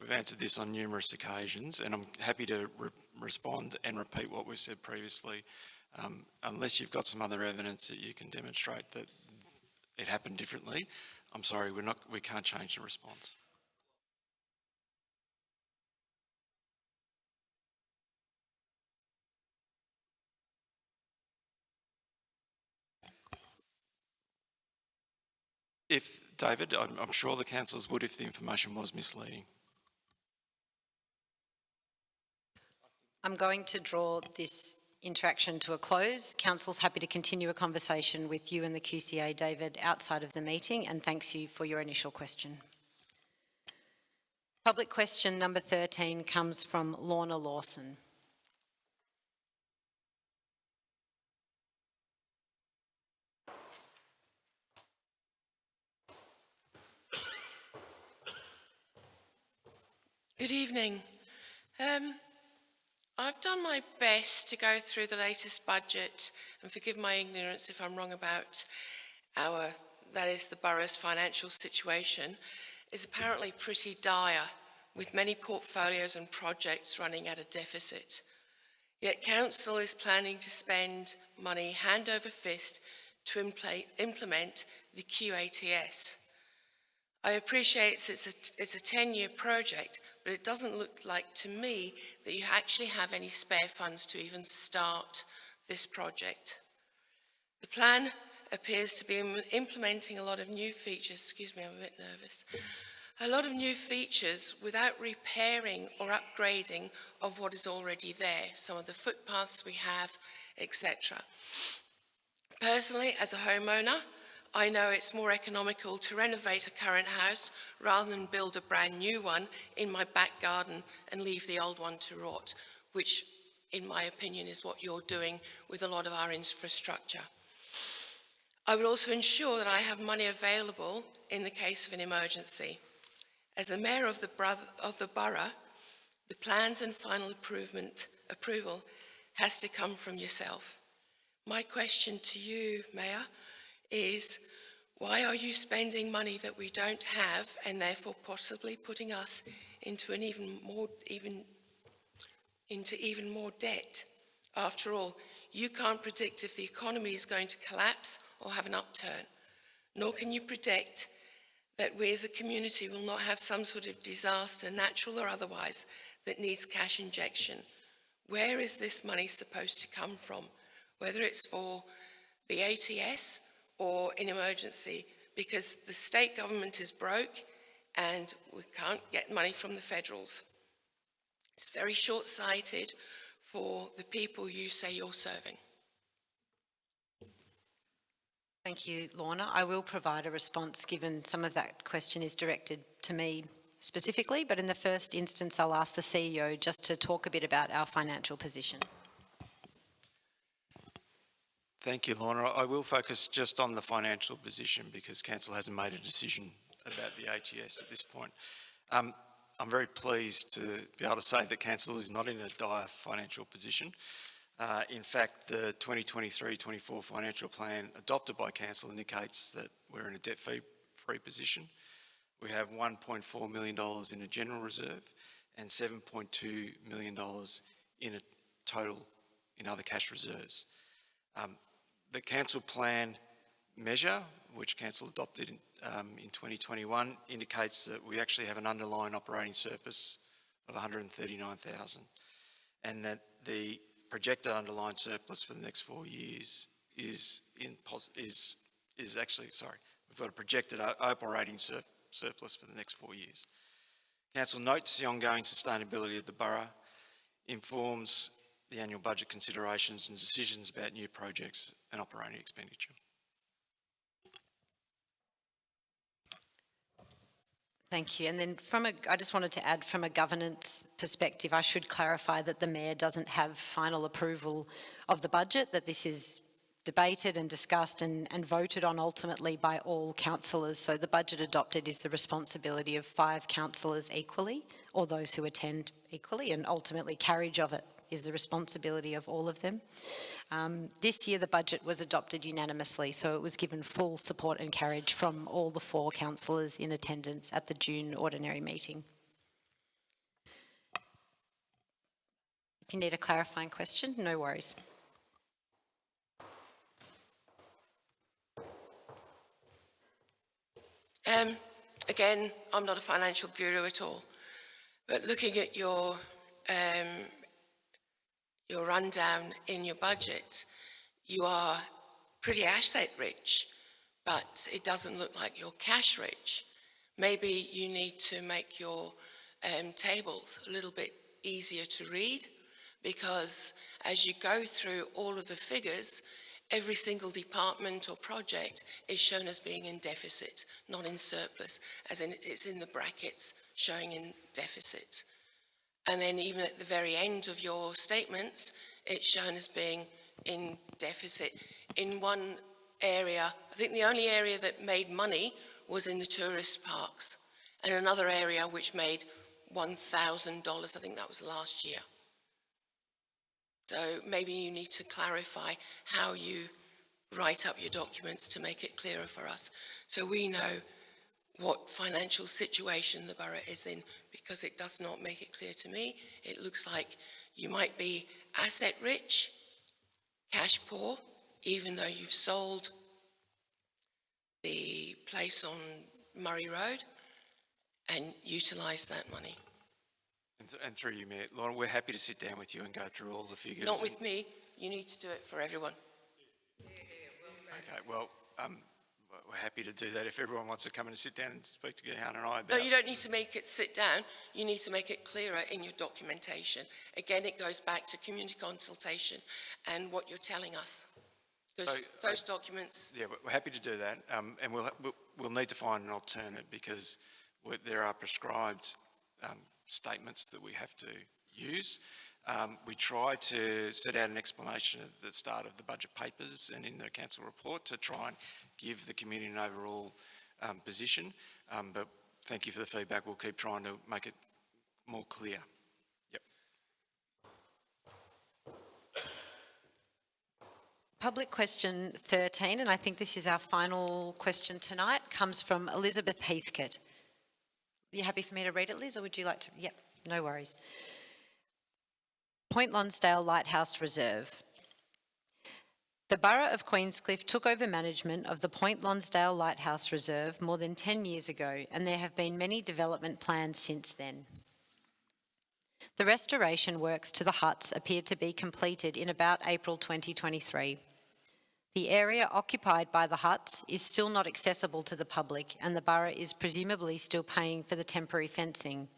We've answered this on numerous occasions, and I'm happy to respond and repeat what we've said previously. Unless you've got some other evidence that you can demonstrate that it happened differently, I'm sorry, we can't change the response. If, David, I'm sure the councillors would if the information was misleading. I'm going to draw this interaction to a close. Council's happy to continue a conversation with you and the QCA, David, outside of the meeting, and thanks you for your initial question. Public question number 13 comes from Lorna Lawson. Good evening. I've done my best to go through the latest budget, and forgive my ignorance if I'm wrong about that is the borough's financial situation, is apparently pretty dire, with many portfolios and projects running at a deficit. Yet council is planning to spend money hand over fist to implement the QATS. I appreciate it's a 10-year project, but it doesn't look like to me that you actually have any spare funds to even start this project. The plan appears to be implementing a lot of new features, excuse me, I'm a bit nervous, a lot of new features without repairing or upgrading of what is already there, some of the footpaths we have, etc. Personally, as a homeowner, I know it's more economical to renovate a current house rather than build a brand new one in my back garden and leave the old one to rot, which in my opinion is what you're doing with a lot of our infrastructure. I would also ensure that I have money available in the case of an emergency. As the Mayor of the Borough, the plans and final approval has to come from yourself. My question to you, Mayor, is why are you spending money that we don't have and therefore possibly putting us into even more debt? After all, you can't predict if the economy is going to collapse or have an upturn, nor can you predict that we as a community will not have some sort of disaster, natural or otherwise, that needs cash injection. Where is this money supposed to come from? Whether it's for the ATS or in emergency, because the state government is broke and we can't get money from the federals. It's very short-sighted for the people you say you're serving. Thank you, Lorna. I will provide a response given some of that question is directed to me specifically, but in the first instance I'll ask the CEO just to talk a bit about our financial position. Thank you, Lorna. I will focus just on the financial position because Council hasn't made a decision about the ATS at this point. I'm very pleased to be able to say that Council is not in a dire financial position. In fact, the 2023-24 financial plan adopted by Council indicates that we're in a debt-free position. We have $1.4 million in a general reserve and $7.2 million in a total in other cash reserves. The Council plan measure, which Council adopted in 2021, indicates that we actually have an underlying operating surplus of $139,000, and that the projected underlying surplus for the next 4 years is actually, sorry, we've got a projected operating surplus for the next 4 years. Council notes the ongoing sustainability of the borough, informs the annual budget considerations and decisions about new projects and operating expenditure. Thank you. And then I just wanted to add from a governance perspective, I should clarify that the Mayor doesn't have final approval of the budget, that this is debated and discussed and voted on ultimately by all councillors. So the budget adopted is the responsibility of 5 councillors equally, or those who attend equally, and ultimately carriage of it is the responsibility of all of them. This year the budget was adopted unanimously, so it was given full support and carriage from all the 4 councillors in attendance at the June ordinary meeting. If you need a clarifying question, no worries. Again, I'm not a financial guru at all, but looking at your rundown in your budget, you are pretty asset rich, but it doesn't look like you're cash rich. Maybe you need to make your tables a little bit easier to read, because as you go through all of the figures, every single department or project is shown as being in deficit, not in surplus, as in it's in the brackets showing in deficit. And then even at the very end of your statements, it's shown as being in deficit. In one area, I think the only area that made money was in the tourist parks, and another area which made $1,000, I think that was last year. So maybe you need to clarify how you write up your documents to make it clearer for us, so we know what financial situation the borough is in, because it does not make it clear to me. It looks like you might be asset rich, cash poor, even though you've sold the place on Murray Road and utilised that money. And through you, Mayor, Lorna, we're happy to sit down with you and go through all the figures. Not with me, you need to do it for everyone. Okay, well, we're happy to do that if everyone wants to come in and sit down and speak to Gahan and I about. No, you don't need to make it sit down. You need to make it clearer in your documentation. Again, it goes back to community consultation and what you're telling us. Because those documents. Yeah, we're happy to do that, and we'll need to find an alternate, because there are prescribed statements that we have to use. We try to set out an explanation at the start of the budget papers and in the council report to try and give the community an overall position, but thank you for the feedback. We'll keep trying to make it more clear. Yep. Public question 13, and I think this is our final question tonight, comes from Elizabeth Heathcote. Are you happy for me to read it, Liz, or would you like to? Yep, no worries. Point Lonsdale Lighthouse Reserve. The Borough of Queenscliff took over management of the Point Lonsdale Lighthouse Reserve more than 10 years ago, and there have been many development plans since then. The restoration works to the huts appear to be completed in about April 2023. The area occupied by the huts is still not accessible to the public, and the Borough is presumably still paying for the temporary fencing.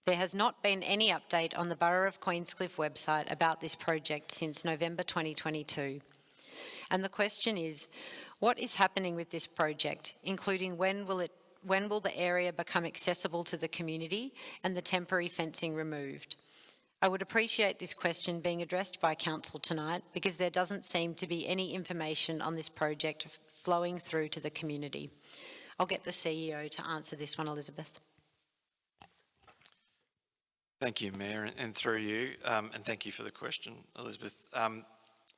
There has not been any update on the Borough of Queenscliff website about this project since November 2022. And the question is, what is happening with this project, including when will the area become accessible to the community and the temporary fencing removed? I would appreciate this question being addressed by Council tonight because there doesn't seem to be any information on this project flowing through to the community. I'll get the CEO to answer this one, Elizabeth. Thank you, Mayor, and through you, and thank you for the question, Elizabeth.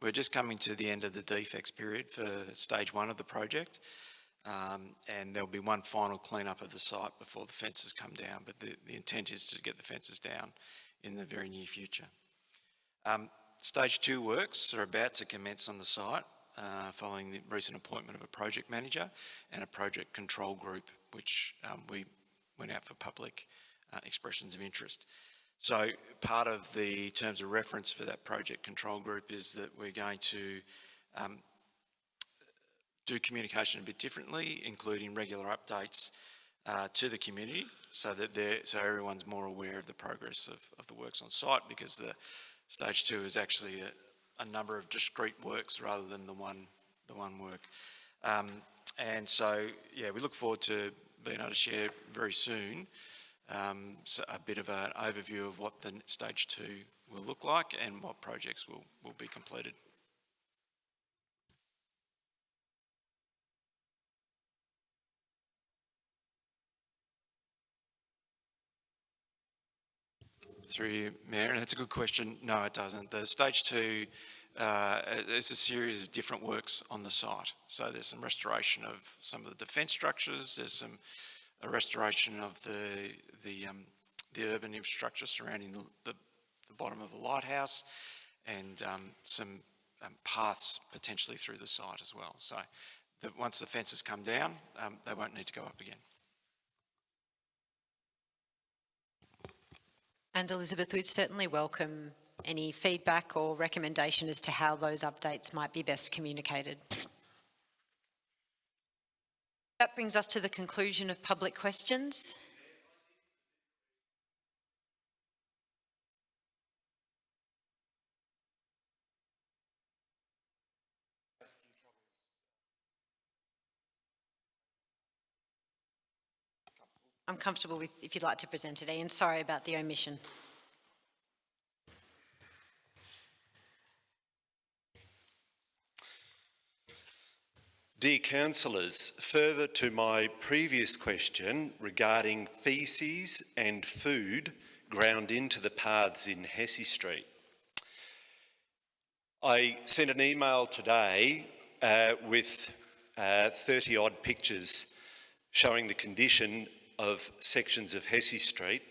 We're just coming to the end of the defects period for stage 1 of the project, and there'll be one final clean-up of the site before the fences come down, but the intent is to get the fences down in the very near future. Stage 2 works are about to commence on the site following the recent appointment of a project manager and a project control group, which we went out for public expressions of interest. So part of the terms of reference for that project control group is that we're going to do communication a bit differently, including regular updates to the community so that everyone's more aware of the progress of the works on site, because the stage 2 is actually a number of discrete works rather than the one work. And so, yeah, we look forward to being able to share very soon so a bit of an overview of what the stage 2 will look like and what projects will be completed. Through you, Mayor, and that's a good question. No, it doesn't. The stage 2 there's a series of different works on the site. So there's some restoration of some of the defence structures. There's a restoration of the urban infrastructure surrounding the bottom of the lighthouse, and some paths potentially through the site as well. So once the fences come down, they won't need to go up again. And Elizabeth, we'd certainly welcome any feedback or recommendation as to how those updates might be best communicated. That brings us to the conclusion of public questions. I'm comfortable with, if you'd like to present it, Ian. Sorry about the omission. Dear councillors, further to my previous question regarding faeces and food ground into the paths in Hesse Street, I sent an email today with 30 odd pictures showing the condition of sections of Hesse Street,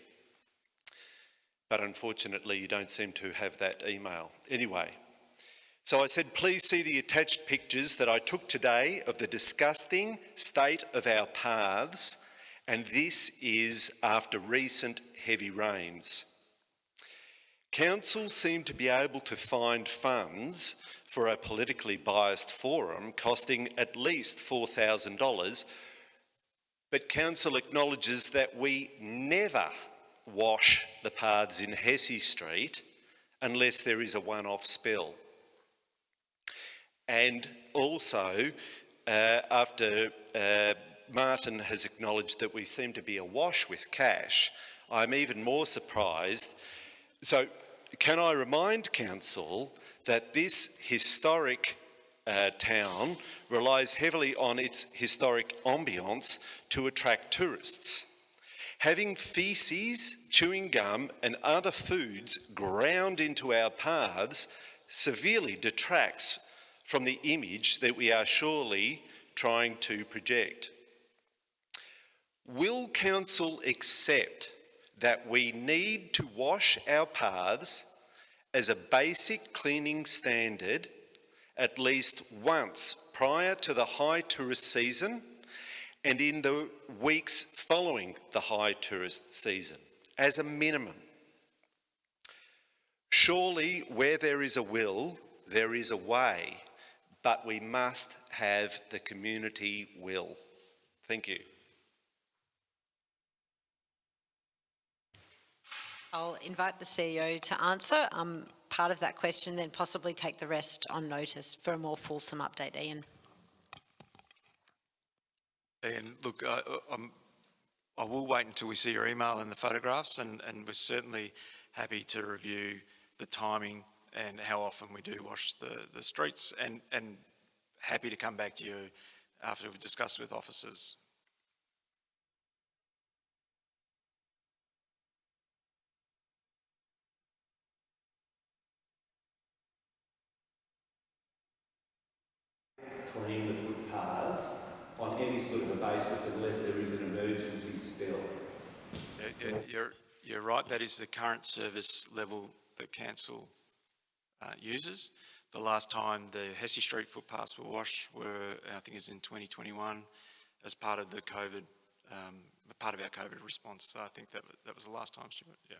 but unfortunately you don't seem to have that email. Anyway, so I said, please see the attached pictures that I took today of the disgusting state of our paths, and this is after recent heavy rains. Council seem to be able to find funds for a politically biased forum costing at least $4,000, but Council acknowledges that we never wash the paths in Hesse Street unless there is a one-off spill. And also, after Martin has acknowledged that we seem to be awash with cash, I'm even more surprised. So can I remind Council that this historic town relies heavily on its historic ambience to attract tourists. Having faeces, chewing gum and other foods ground into our paths severely detracts from the image that we are surely trying to project. Will Council accept that we need to wash our paths as a basic cleaning standard at least once prior to the high tourist season and in the weeks following the high tourist season, as a minimum? Surely where there is a will, there is a way, but we must have the community will. Thank you. I'll invite the CEO to answer part of that question, then possibly take the rest on notice for a more fulsome update. Ian. And look, I will wait until we see your email and the photographs, and we're certainly happy to review the timing and how often we do wash the streets, and happy to come back to you after we've discussed with officers. Clean the footpaths on any sort of a basis unless there is an emergency spill. You're right, that is the current service level that council uses. The last time the Hesse Street footpaths were washed were, I think it was in 2021, as part of the COVID, part of our COVID response. So I think that was the last time, Stuart, yeah.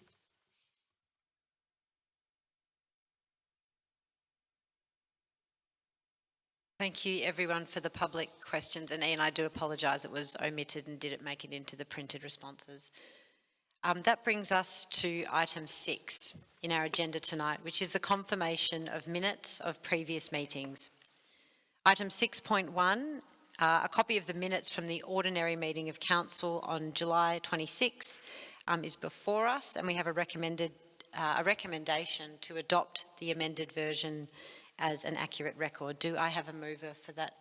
Thank you everyone for the public questions, and Ian, I do apologise, it was omitted and didn't make it into the printed responses. That brings us to item 6 in our agenda tonight, which is the confirmation of minutes of previous meetings. Item 6.1, a copy of the minutes from the ordinary meeting of council on July 26 is before us, and we have a recommendation to adopt the amended version as an accurate record. Do I have a mover for that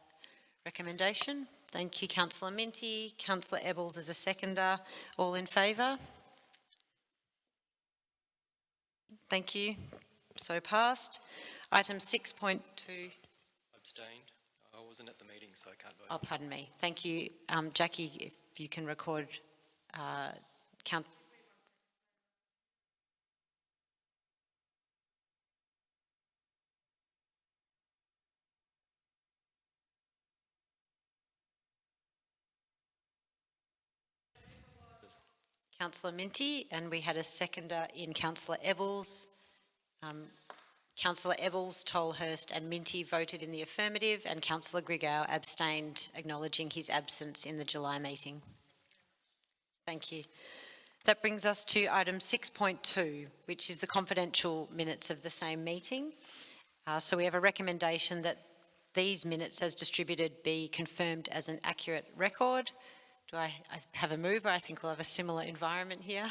recommendation? Thank you, Councillor Minty. Councillor Ebbels as a seconder. All in favour? Thank you. So passed. Item 6.2. Abstained. I wasn't at the meeting, so I can't vote. Oh, pardon me. Thank you. Jackie, if you can record count. Councillor Minty, and we had a seconder in Councillor Ebbels. Councillor Ebbels, Tolhurst and Minty voted in the affirmative, and Councillor Grigau abstained, acknowledging his absence in the July meeting. Thank you. That brings us to item 6.2, which is the confidential minutes of the same meeting. So we have a recommendation that these minutes as distributed be confirmed as an accurate record. Do I have a mover? I think we'll have a similar environment here.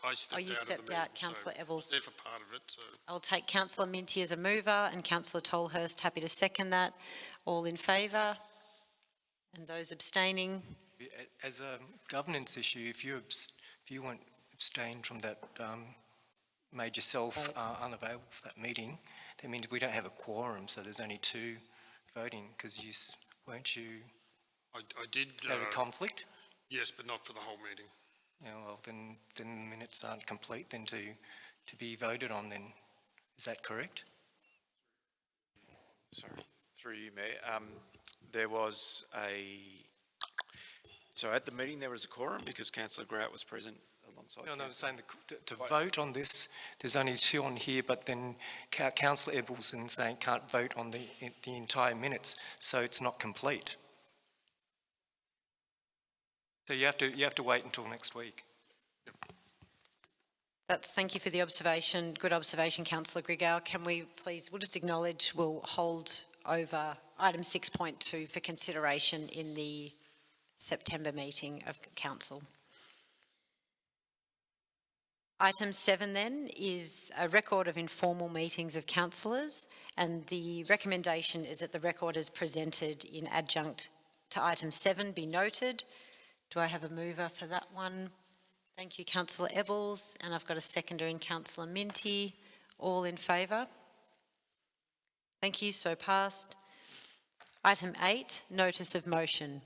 I stepped out. You stepped out, Councillor Ebbels. They're for part of it. So. I'll take Councillor Minty as a mover and Councillor Tolhurst happy to second that. All in favour? And those abstaining? As a governance issue, if you weren't abstained from that, made yourself unavailable for that meeting, that means we don't have a quorum, so there's only 2 voting, because weren't you... I did... have a conflict? Yes, but not for the whole meeting. Yeah, well, then the minutes aren't complete then to be voted on then. Is that correct? Sorry, through you, Mayor. There was so at the meeting there was a quorum because Councillor Grout was present alongside. No, I'm saying to vote on this, there's only 2 on here, but then Councillor Ebbels is saying can't vote on the entire minutes, so it's not complete. So you have to wait until next week. Thank you for the observation. Good observation, Councillor Grigau. Can we please, we'll just acknowledge, we'll hold over item 6.2 for consideration in the September meeting of council. Item 7 then is a record of informal meetings of councillors, and the recommendation is that the record as presented in adjunct to item 7 be noted. Do I have a mover for that one? Thank you, Councillor Ebbels, and I've got a seconder in Councillor Minty. All in favour? Thank you, so passed. Item 8, notice of motion.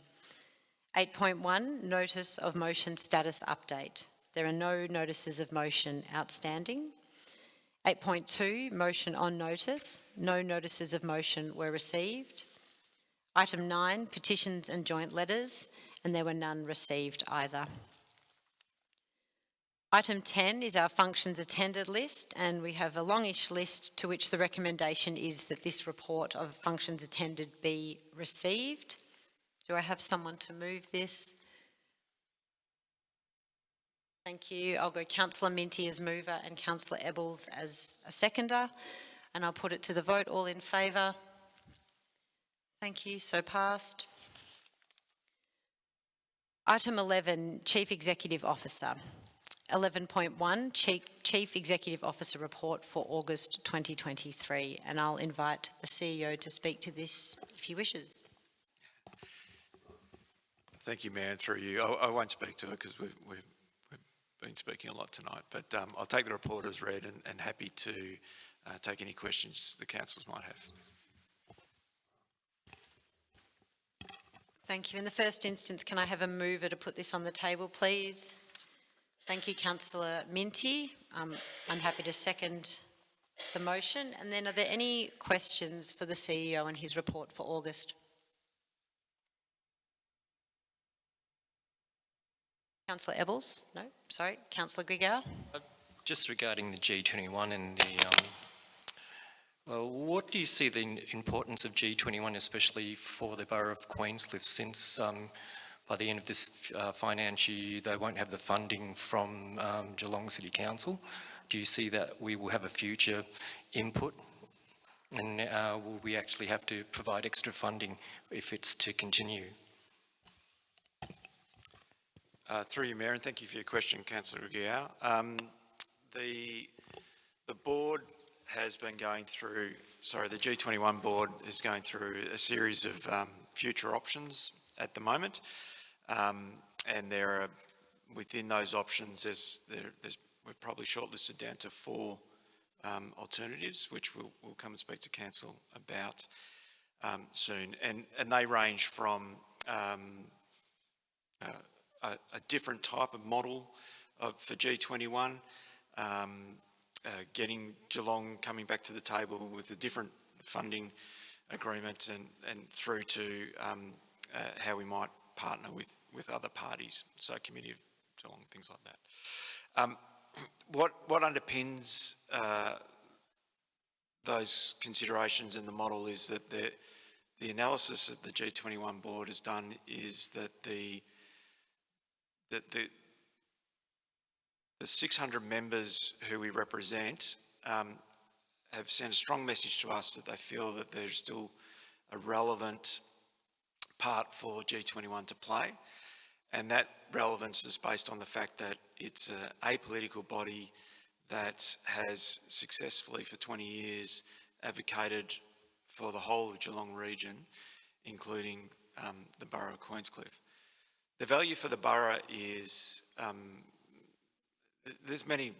8.1, notice of motion status update. There are no notices of motion outstanding. 8.2, motion on notice. No notices of motion were received. Item 9, petitions and joint letters, and there were none received either. Item 10 is our functions attended list, and we have a longish list to which the recommendation is that this report of functions attended be received. Do I have someone to move this? Thank you. I'll go Councillor Minty as mover and Councillor Ebbels as a seconder, and I'll put it to the vote. All in favour? Thank you. So passed. Item 11, Chief Executive Officer. 11.1, Chief Executive Officer Report for August 2023, and I'll invite the CEO to speak to this if he wishes. Thank you, Mayor, and through you. I won't speak to it because we've been speaking a lot tonight, but I'll take the report as read and happy to take any questions the councillors might have. Thank you. In the first instance, can I have a mover to put this on the table, please? Thank you, Councillor Minty. I'm happy to second the motion. And then are there any questions for the CEO and his report for August? Councillor Ebbels? No, sorry. Councillor Grigau? Just regarding the G21 and well, what do you see the importance of G21, especially for the Borough of Queenscliff, since by the end of this financial year, they won't have the funding from Geelong City Council? Do you see that we will have a future input? And will we actually have to provide extra funding if it's to continue? Through you, Mayor, and thank you for your question, Councillor Guiao. The board has been going through, the G21 board is going through a series of future options at the moment, and there are, within those options, we've probably shortlisted down to 4 alternatives, which we'll come and speak to Council about soon, and they range from a different type of model for G21, getting Geelong coming back to the table with a different funding agreement, and through to how we might partner with other parties, so Community of Geelong, things like that. What underpins those considerations in the model is that the analysis that the G21 board has done is that the 600 members who we represent have sent a strong message to us that they feel that there's still a relevant part for G21 to play, and that relevance is based on the fact that it's an apolitical body that has successfully for 20 years advocated for the whole of Geelong region, including the Borough of Queenscliff. The value for the borough is, there's many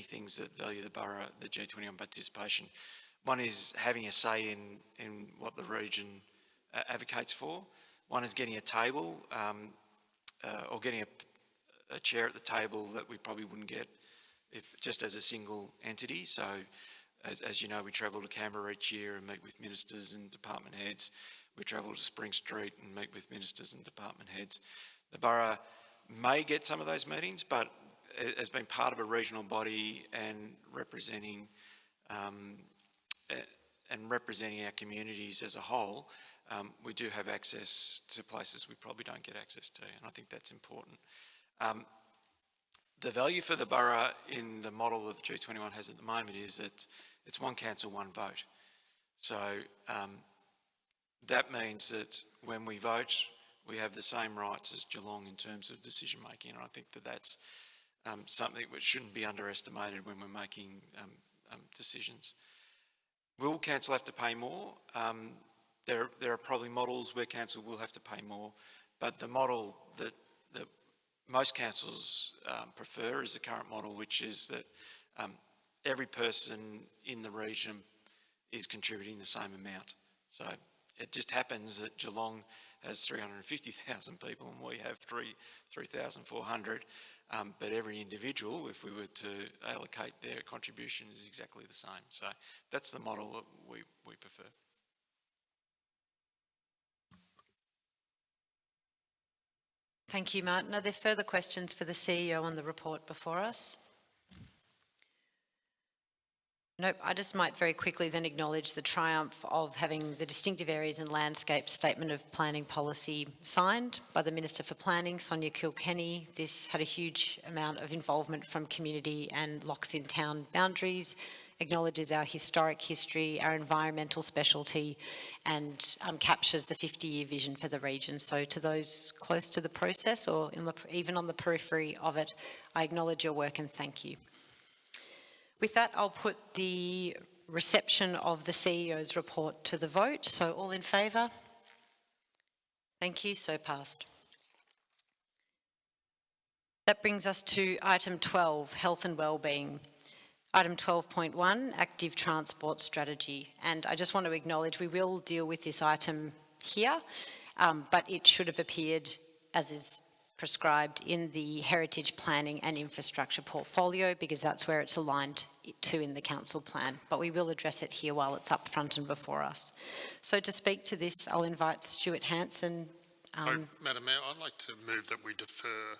things that value the borough, the G21 participation. One is having a say in what the region advocates for. One is getting a table or getting a chair at the table that we probably wouldn't get if just as a single entity. So as you know, we travel to Canberra each year and meet with ministers and department heads. We travel to Spring Street and meet with ministers and department heads. The borough may get some of those meetings, but as being part of a regional body and representing our communities as a whole, we do have access to places we probably don't get access to, and I think that's important. The value for the borough in the model that G21 has at the moment is that it's one council, one vote. So that means that when we vote, we have the same rights as Geelong in terms of decision making, and I think that that's something which shouldn't be underestimated when we're making decisions. Will council have to pay more? There are probably models where council will have to pay more, but the model that most councils prefer is the current model, which is that every person in the region is contributing the same amount. So it just happens that Geelong has 350,000 people and we have 3,400, but every individual, if we were to allocate their contribution, is exactly the same. So that's the model that we prefer. Thank you, Martin. Are there further questions for the CEO on the report before us? Nope. I just might very quickly then acknowledge the triumph of having the distinctive areas and landscape statement of planning policy signed by the Minister for Planning, Sonia Kilkenny. This had a huge amount of involvement from community and locks in town boundaries. acknowledges our historic history, our environmental specialty, and captures the 50-year vision for the region. So to those close to the process or even on the periphery of it, I acknowledge your work and thank you. With that, I'll put the reception of the CEO's report to the vote. So all in favour? Thank you, so passed. That brings us to item 12, health and wellbeing. Item 12.1, active transport strategy. And I just want to acknowledge we will deal with this item here, but it should have appeared as is prescribed in the heritage planning and infrastructure portfolio because that's where it's aligned to in the council plan. But we will address it here while it's up front and before us. So to speak to this, I'll invite Stuart Hanson. Madam Mayor, I'd like to move that we defer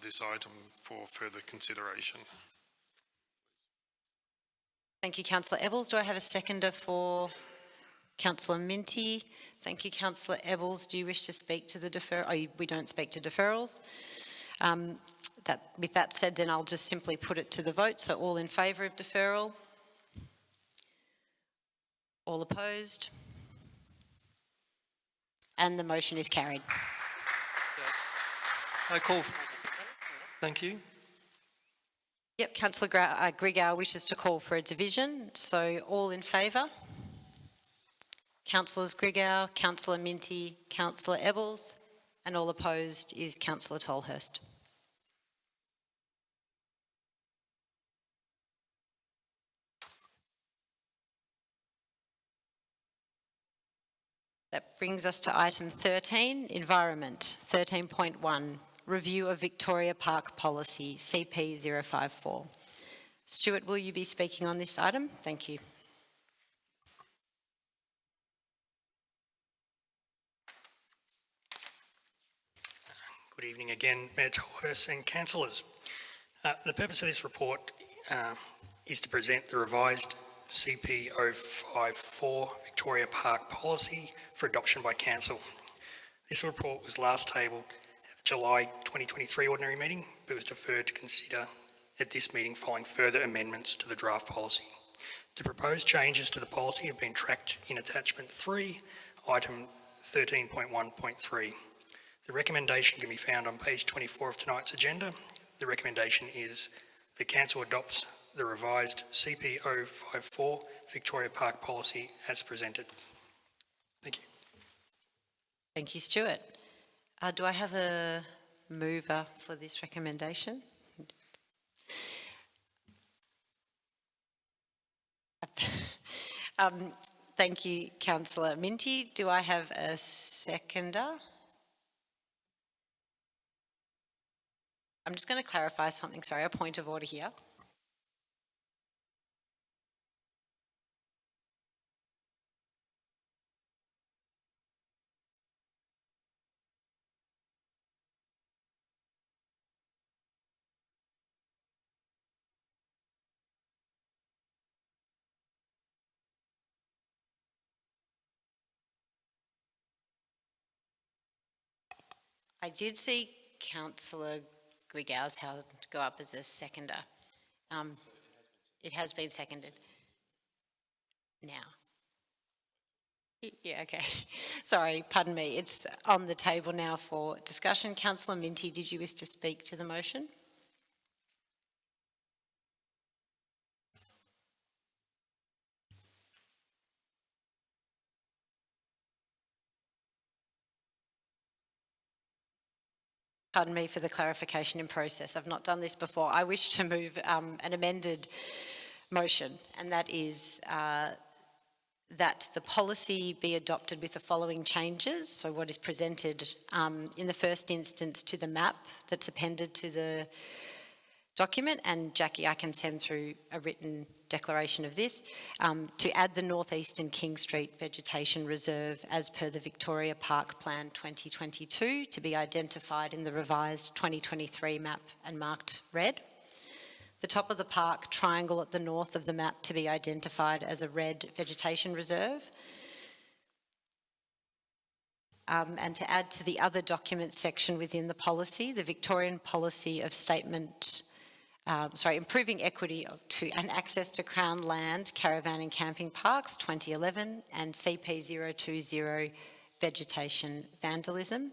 this item for further consideration. Thank you, Councillor Ebbels. Do I have a seconder for Councillor Minty? Thank you, Councillor Ebbels. Do you wish to speak to the deferral? Oh, we don't speak to deferrals. With that said, then I'll just simply put it to the vote. So all in favour of deferral? All opposed? And the motion is carried. I call. Thank you. Yep, Councillor Grigau wishes to call for a division. So all in favour? Councillors Grigau, Councillor Minty, Councillor Ebbels, and all opposed is Councillor Tolhurst. That brings us to item 13, environment. 13.1, review of Victoria Park policy, CP 054. Stuart, will you be speaking on this item? Thank you. Good evening again, Mayor Tolhurst and councillors. The purpose of this report is to present the revised CP 054 Victoria Park policy for adoption by council. This report was last tabled at the July 2023 ordinary meeting, but was deferred to consider at this meeting following further amendments to the draft policy. The proposed changes to the policy have been tracked in attachment 3, item 13.1.3. The recommendation can be found on page 24 of tonight's agenda. The recommendation is the council adopts the revised CP 054 Victoria Park policy as presented. Thank you. Thank you, Stuart. Do I have a mover for this recommendation? Thank you, Councillor Minty. Do I have a seconder? I'm just going to clarify something, sorry, a point of order here. I did see Councillor Grigau's hand go up as a seconder. It has been seconded. Now. Yeah, okay. Sorry, pardon me. It's on the table now for discussion. Councillor Minty, did you wish to speak to the motion? Pardon me for the clarification in process. I've not done this before. I wish to move an amended motion, and that is that the policy be adopted with the following changes. So what is presented in the first instance to the map that's appended to the document, and Jackie, I can send through a written declaration of this, to add the northeastern King Street Vegetation Reserve as per the Victoria Park Plan 2022 to be identified in the revised 2023 map and marked red. The top of the park triangle at the north of the map to be identified as a red vegetation reserve. And to add to the other documents section within the policy, the Victorian policy of statement improving equity to and access to Crown land, caravan and camping parks, 2011, and CP020, vegetation vandalism.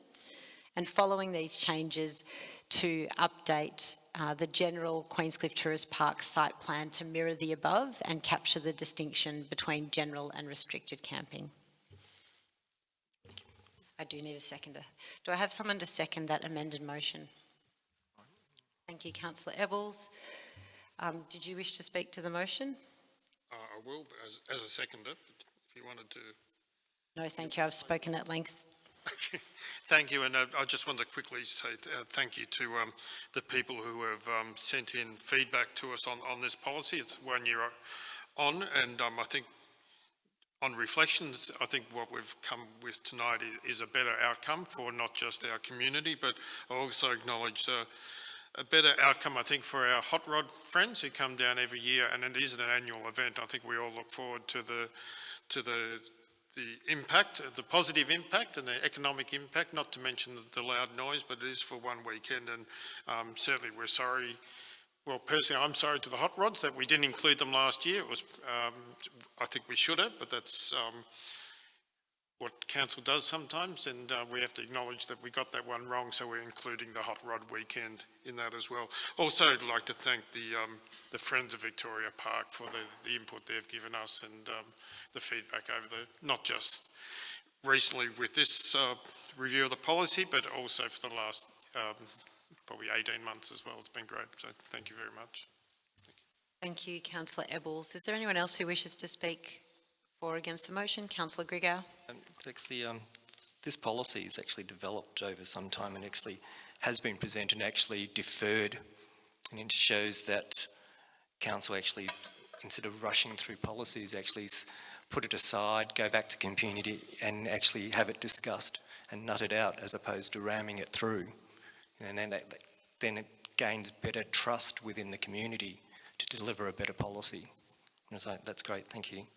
And following these changes, to update the general Queenscliff Tourist Park site plan to mirror the above and capture the distinction between general and restricted camping. I do need a seconder. Do I have someone to second that amended motion? Thank you, Councillor Ebbels. Did you wish to speak to the motion? I will, but as a seconder, if you wanted to. No, thank you. I've spoken at length. Thank you, and I just want to quickly say thank you to the people who have sent in feedback to us on this policy. It's 1 year on, and I think on reflections, I think what we've come with tonight is a better outcome for not just our community, but I also acknowledge a better outcome, I think, for our hot rod friends who come down every year, and it is an annual event. I think we all look forward to the impact, the positive impact and the economic impact, not to mention the loud noise, but it is for one weekend, and certainly we're sorry. Well, personally, I'm sorry to the hot rods that we didn't include them last year. It was, I think we should have, but that's what council does sometimes, and we have to acknowledge that we got that one wrong, so we're including the hot rod weekend in that as well. Also, I'd like to thank the Friends of Victoria Park for the input they've given us, and the feedback over not just recently with this review of the policy, but also for the last probably 18 months as well. It's been great, so thank you very much. Thank you, Councillor Ebbels. Is there anyone else who wishes to speak for or against the motion? Councillor Grigau. Actually, this policy is actually developed over some time and actually has been presented and actually deferred, and it shows that council actually, instead of rushing through policies, actually put it aside, go back to community and actually have it discussed and nut it out as opposed to ramming it through. And then it gains better trust within the community to deliver a better policy. And so that's great, thank you.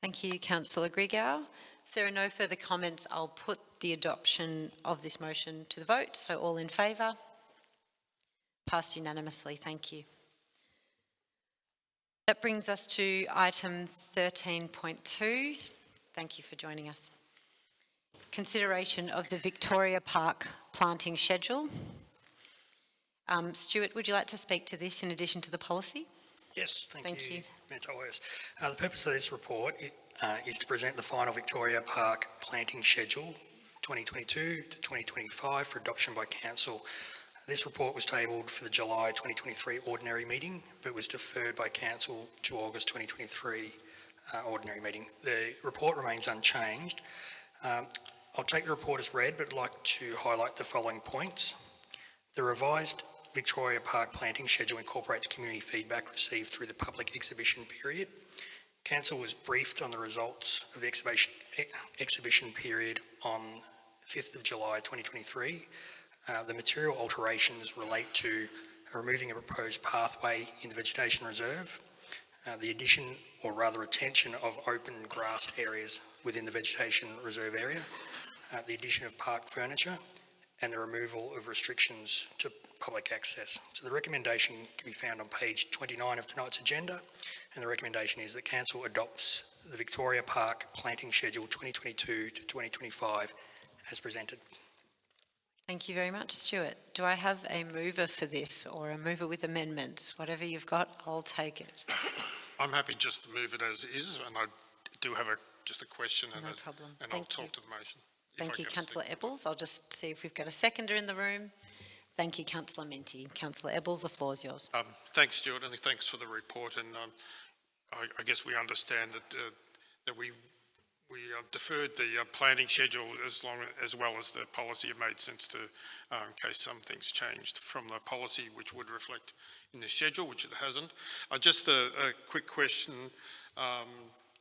Thank you, Councillor Grigau. If there are no further comments, I'll put the adoption of this motion to the vote. So all in favour? Passed unanimously, thank you. That brings us to item 13.2. Thank you for joining us. Consideration of the Victoria Park planting schedule. Stuart, would you like to speak to this in addition to the policy? Yes, thank you. Mayor Tolhurst. The purpose of this report is to present the final Victoria Park planting schedule 2022 to 2025 for adoption by council. This report was tabled for the July 2023 ordinary meeting, but was deferred by council to August 2023 ordinary meeting. The report remains unchanged. I'll take the report as read, but I'd like to highlight the following points. The revised Victoria Park planting schedule incorporates community feedback received through the public exhibition period. Council was briefed on the results of the exhibition period on 5th of July 2023. The material alterations relate to removing a proposed pathway in the vegetation reserve, the addition or rather retention of open grassed areas within the vegetation reserve area, the addition of park furniture, and the removal of restrictions to public access. So the recommendation can be found on page 29 of tonight's agenda, and the recommendation is that council adopts the Victoria Park planting schedule 2022 to 2025 as presented. Thank you very much, Stuart. Do I have a mover for this or a mover with amendments? Whatever you've got, I'll take it. I'm happy just to move it as is, and I do have just a question and, no problem. And Thank I'll you. talk to the motion. Thank you, Councillor Ebbels. I'll just see if we've got a seconder in the room. Thank you, Councillor Minty. Councillor Ebbels, the floor is yours. Thanks, Stuart, and thanks for the report. And I guess we understand that we deferred the planning schedule as well as the policy. It made sense to, in case some things changed from the policy, which would reflect in the schedule, which it hasn't. Just a quick question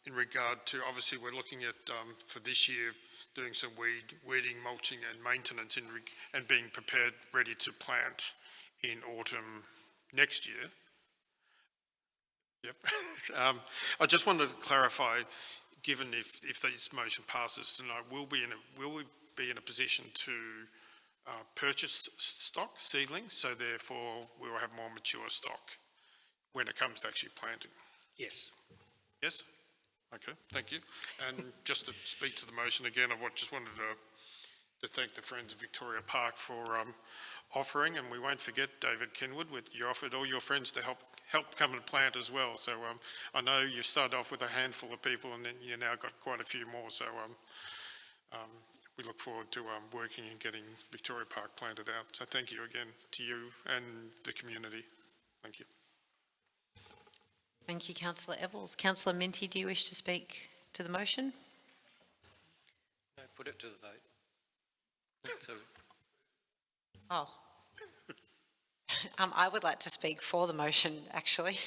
in regard to, obviously we're looking at, for this year, doing some weeding, mulching and maintenance and being prepared, ready to plant in autumn next year. Yep. I just wanted to clarify, given if this motion passes tonight, will we be in a position to purchased stock, seedlings, so therefore we will have more mature stock when it comes to actually planting. Yes. Yes? Okay, thank you. And just to speak to the motion again, I just wanted to thank the Friends of Victoria Park for offering, and we won't forget David Kenwood, you offered all your friends to help come and plant as well. So I know you started off with a handful of people and then you now got quite a few more. So we look forward to working and getting Victoria Park planted out. So thank you again to you and the community. Thank you. Thank you, Councillor Ebbels. Councillor Minty, do you wish to speak to the motion? No, put it to the vote. So, Oh. I would like to speak for the motion, actually.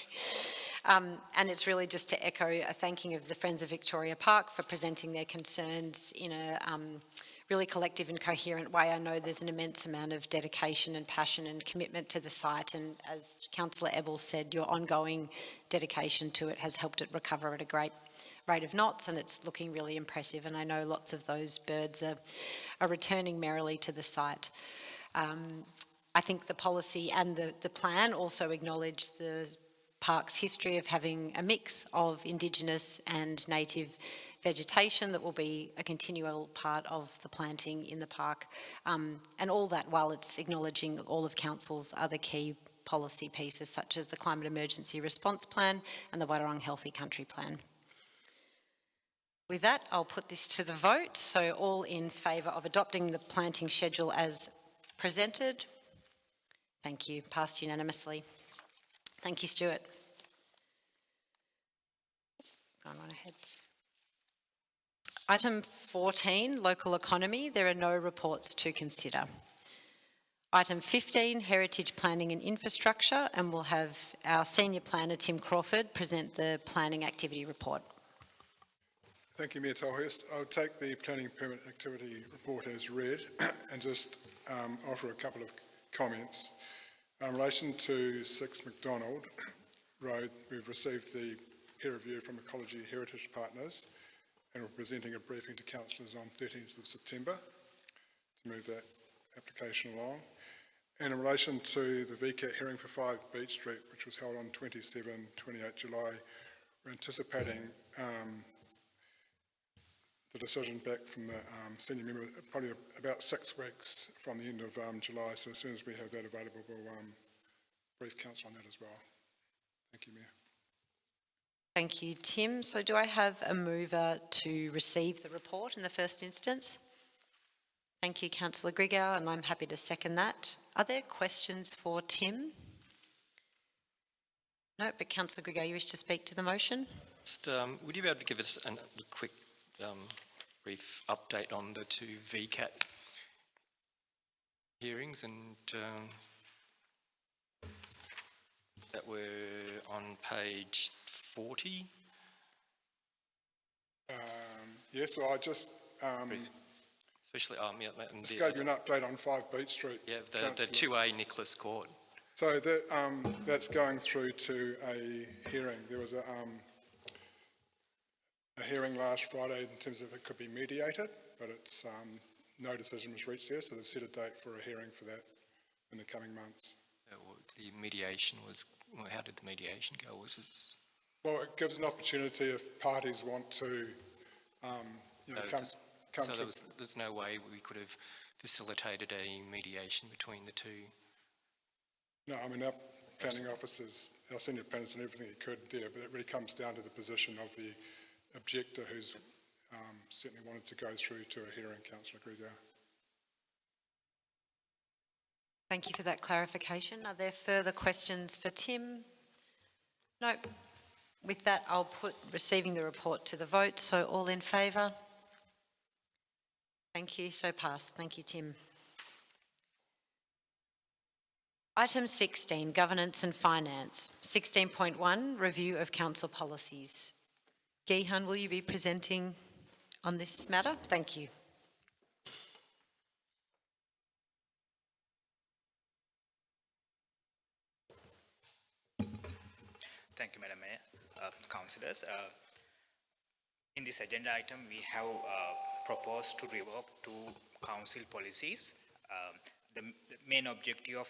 And it's really just to echo a thanking of the Friends of Victoria Park for presenting their concerns in a really collective and coherent way. I know there's an immense amount of dedication and passion and commitment to the site, and as Councillor Ebbels said, your ongoing dedication to it has helped it recover at a great rate of knots, and it's looking really impressive, and I know lots of those birds are returning merrily to the site. I think the policy and the plan also acknowledge the park's history of having a mix of Indigenous and native vegetation that will be a continual part of the planting in the park, and all that while it's acknowledging all of Council's other key policy pieces such as the Climate Emergency Response Plan and the Wadawurrung Healthy Country Plan. With that, I'll put this to the vote. So all in favour of adopting the planting schedule as presented? Thank you. Passed unanimously. Thank you, Stuart. Going on ahead. Item 14, local economy. There are no reports to consider. Item 15, heritage planning and infrastructure, and we'll have our senior planner, Tim Crawford, present the planning activity report. Thank you, Mayor Tolhurst. I'll take the planning permit activity report as read and just offer a couple of comments. In relation to 6 McDonald Road, we've received the peer review from Ecology Heritage Partners and we're presenting a briefing to councillors on 13th of September to move that application along. And in relation to the VCAT hearing for 5 Beach Street, which was held on 28 July, we're anticipating the decision back from the senior member, probably about 6 weeks from the end of July. So as soon as we have that available, we'll brief council on that as well. Thank you, Mayor. Thank you, Tim. So do I have a mover to receive the report in the first instance? Thank you, Councillor Grigau, and I'm happy to second that. Are there questions for Tim? No, but Councillor Grigau, you wish to speak to the motion? just, would you be able to give us a quick brief update on the 2 VCAT hearings and that were on page 40? Yes, well, I just especially yeah, just gave you an update on 5 Beach Street. Yeah, the 2A Nicholas Court. So that, that's going through to a hearing. There was a hearing last Friday in terms of it could be mediated, but it's no decision was reached there, so they've set a date for a hearing for that in the coming months. The mediation was, well, how did the mediation go? Was it? Well, it gives an opportunity if parties want to, you know, come so to... there's no way we could have facilitated a mediation between the 2? No, I mean, our planning officers, our senior planners and everything he could there, but it really comes down to the position of the objector who's certainly wanted to go through to a hearing, Councillor Grigau. Thank you for that clarification. Are there further questions for Tim? No. With that, I'll put receiving the report to the vote. So all in favour? Thank you. So passed. Thank you, Tim. Item 16, Governance and Finance. 16.1, Review of Council Policies. Gihan, will you be presenting on this matter? Thank you. Thank you, Madam Mayor. Councillors, in this agenda item, we have proposed to revoke 2 council policies The main objective of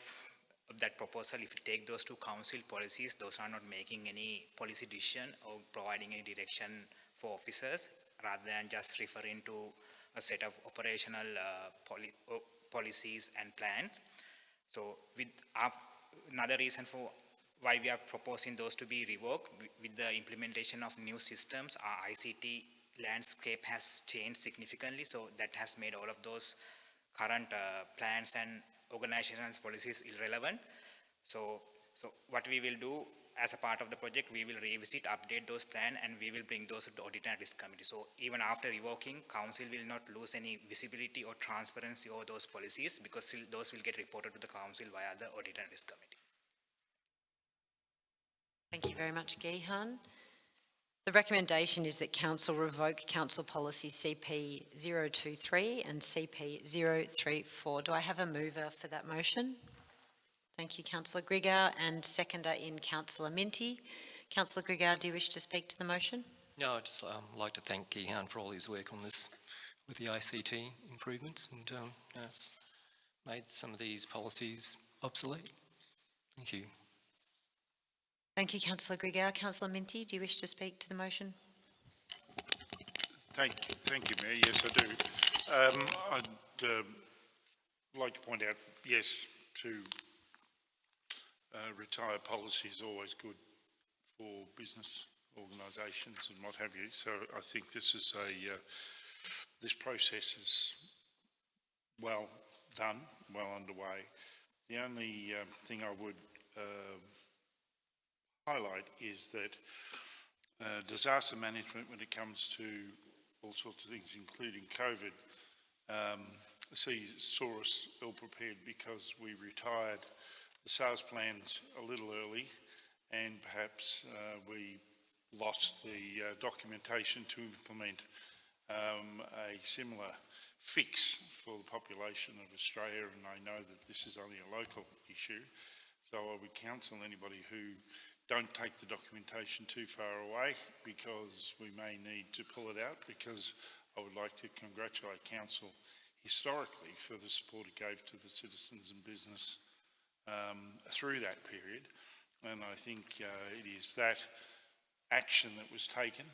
that proposal, if you take those two council policies, those are not making any policy decision or providing any direction for officers, rather than just referring to a set of operational policies and plans. So with another reason for why we are proposing those to be revoked, with the implementation of new systems, our ICT landscape has changed significantly, so that has made all of those current plans and organizational policies irrelevant. So what we will do as a part of the project, we will revisit, update those plans, and we will bring those to the Audit and Risk Committee. So even after revoking, Council will not lose any visibility or transparency over those policies, because still those will get reported to the Council via the Audit and Risk Committee. Thank you very much, Gihan. The recommendation is that Council revoke Council Policy CP 023 and CP 034. Do I have a mover for that motion? Thank you, Councillor Grigor, and seconder in Councillor Minty. Councillor Grigor, do you wish to speak to the motion? No, I'd just like to thank Gihan for all his work on this with the ICT improvements, and it's made some of these policies obsolete. Thank you. Thank you, Councillor Grigor. Councillor Minty, do you wish to speak to the motion? Thank you, Mayor. Yes, I do. I'd like to point out, yes, to retire policy is always good for business organisations and what have you. So I think this is this process is well done, well underway. The only thing I would highlight is that disaster management, when it comes to all sorts of things, including COVID, saw us ill prepared because we retired the SARS plans a little early, and perhaps we lost the documentation to implement a similar fix for the population of Australia, and I know that this is only a local issue, so I would counsel anybody who don't take the documentation too far away, because we may need to pull it out, because I would like to congratulate Council historically for the support it gave to the citizens and business through that period. And I think it is that action that was taken,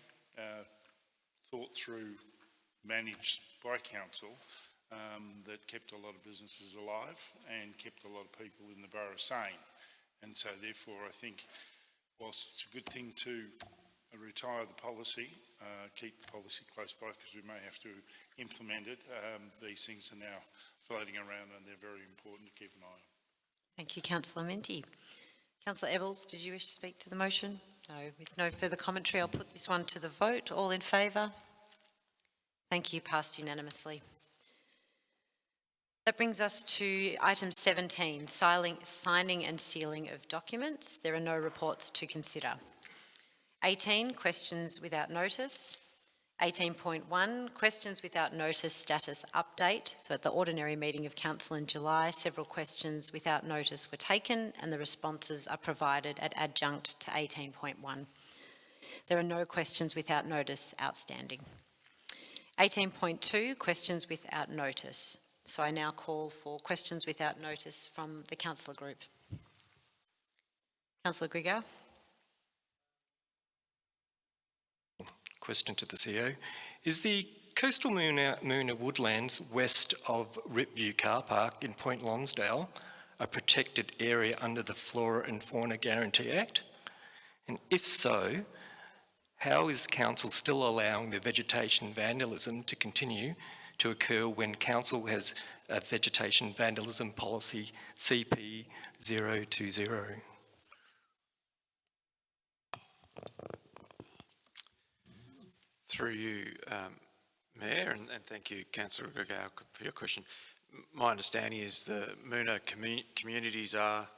thought through, managed by Council, that kept a lot of businesses alive and kept a lot of people in the borough sane. And so therefore I think, whilst it's a good thing to retire the policy, keep the policy close by, because we may have to implement it, these things are now floating around and they're very important to keep an eye on. Thank you, Councillor Minty. Councillor Ebbels, did you wish to speak to the motion? No. With no further commentary, I'll put this one to the vote. All in favour? Thank you. Passed unanimously. That brings us to item 17, signing and sealing of documents. There are no reports to consider. 18, questions without notice. 18.1, questions without notice status update. So at the ordinary meeting of Council in July, several questions without notice were taken and the responses are provided at adjunct to 18.1. There are no questions without notice outstanding. 18.2, questions without notice. So I now call for questions without notice from the councillor group. Councillor Grigor. Question to the CEO. Is the coastal Moona woodlands west of Ripview Car Park in Point Lonsdale a protected area under the Flora and Fauna Guarantee Act? And if so, how is Council still allowing the vegetation vandalism to continue to occur when Council has a vegetation vandalism policy CP 020? Through you, Mayor, and thank you, Councillor Grigor, for your question. My understanding is the Moona communities are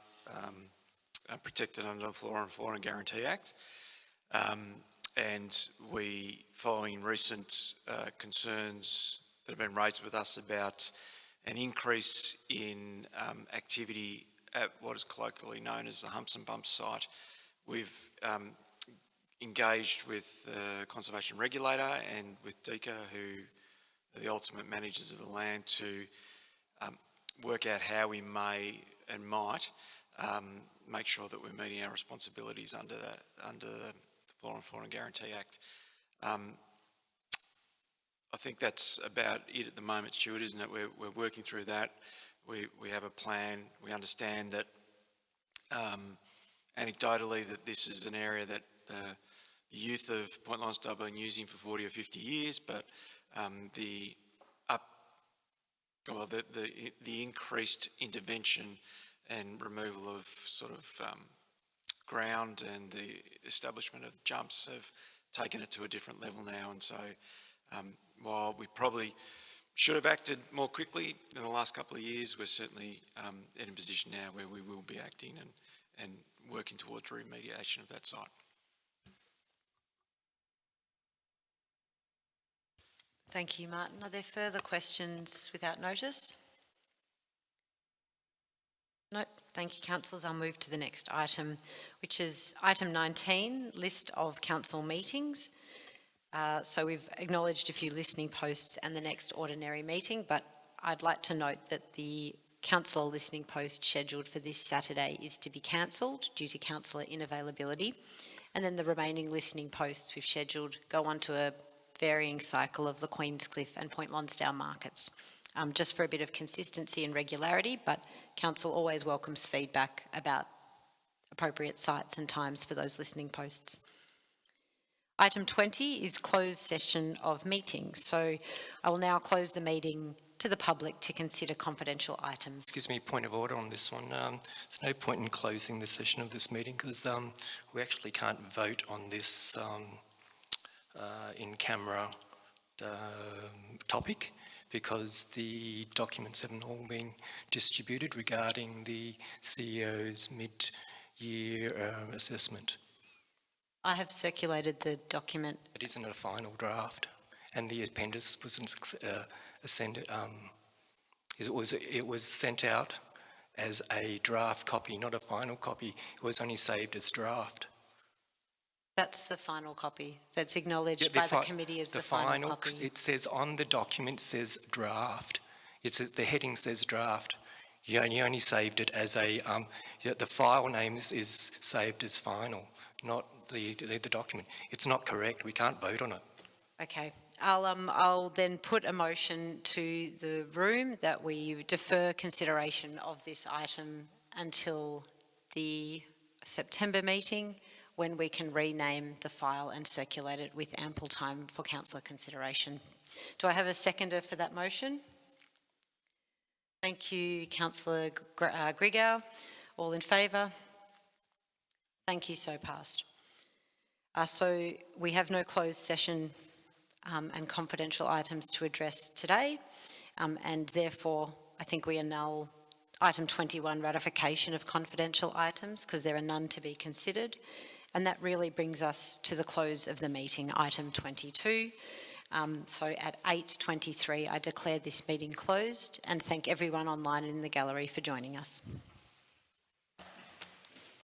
protected under the Flora and Fauna Guarantee Act, and we, following recent concerns that have been raised with us about an increase in activity at what is colloquially known as the Humps and Bumps site, we've engaged with the Conservation Regulator and with DECA, who are the ultimate managers of the land, to work out how we may and might make sure that we're meeting our responsibilities under the Flora and Fauna Guarantee Act. I think that's about it at the moment, Stuart, isn't it? We're working through that. We have a plan. We understand that anecdotally that this is an area that the youth of Point Lonsdale have been using for 40 or 50 years, but the increased intervention and removal of sort of ground and the establishment of jumps have taken it to a different level now. And so while we probably should have acted more quickly in the last couple of years, we're certainly in a position now where we will be acting and working towards remediation of that site. Thank you, Martin. Are there further questions without notice? Nope. Thank you, councillors. I'll move to the next item, which is item 19, list of council meetings. So we've acknowledged a few listening posts and the next ordinary meeting, but I'd like to note that the council listening post scheduled for this Saturday is to be cancelled due to councillor inavailability. And then the remaining listening posts we've scheduled go on to a varying cycle of the Queenscliff and Point Lonsdale markets, just for a bit of consistency and regularity, but council always welcomes feedback about appropriate sites and times for those listening posts. Item 20 is closed session of meetings. So I will now close the meeting to the public to consider confidential items. Excuse me, point of order on this one. There's no point in closing the session of this meeting because we actually can't vote on this in-camera topic because the documents haven't all been distributed regarding the CEO's mid-year assessment. I have circulated the document. It isn't a final draft, and the appendix wasn't it was sent out as a draft copy, not a final copy. It was only saved as draft. That's the final copy. That's acknowledged by the committee as the final copy. It says on the document, it says draft. The heading says draft. You only saved it as a, the file name is saved as final, not the document. It's not correct. We can't vote on it. Okay. I'll then put a motion to the room that we defer consideration of this item until the September meeting, when we can rename the file and circulate it with ample time for councillor consideration. Do I have a seconder for that motion? Thank you, Councillor Grigau. All in favour? Thank you, so passed. So we have no closed session and confidential items to address today, and therefore I think we annul item 21, ratification of confidential items, because there are none to be considered. And that really brings us to the close of the meeting, item 22. So at 8:23, I declare this meeting closed and thank everyone online and in the gallery for joining us.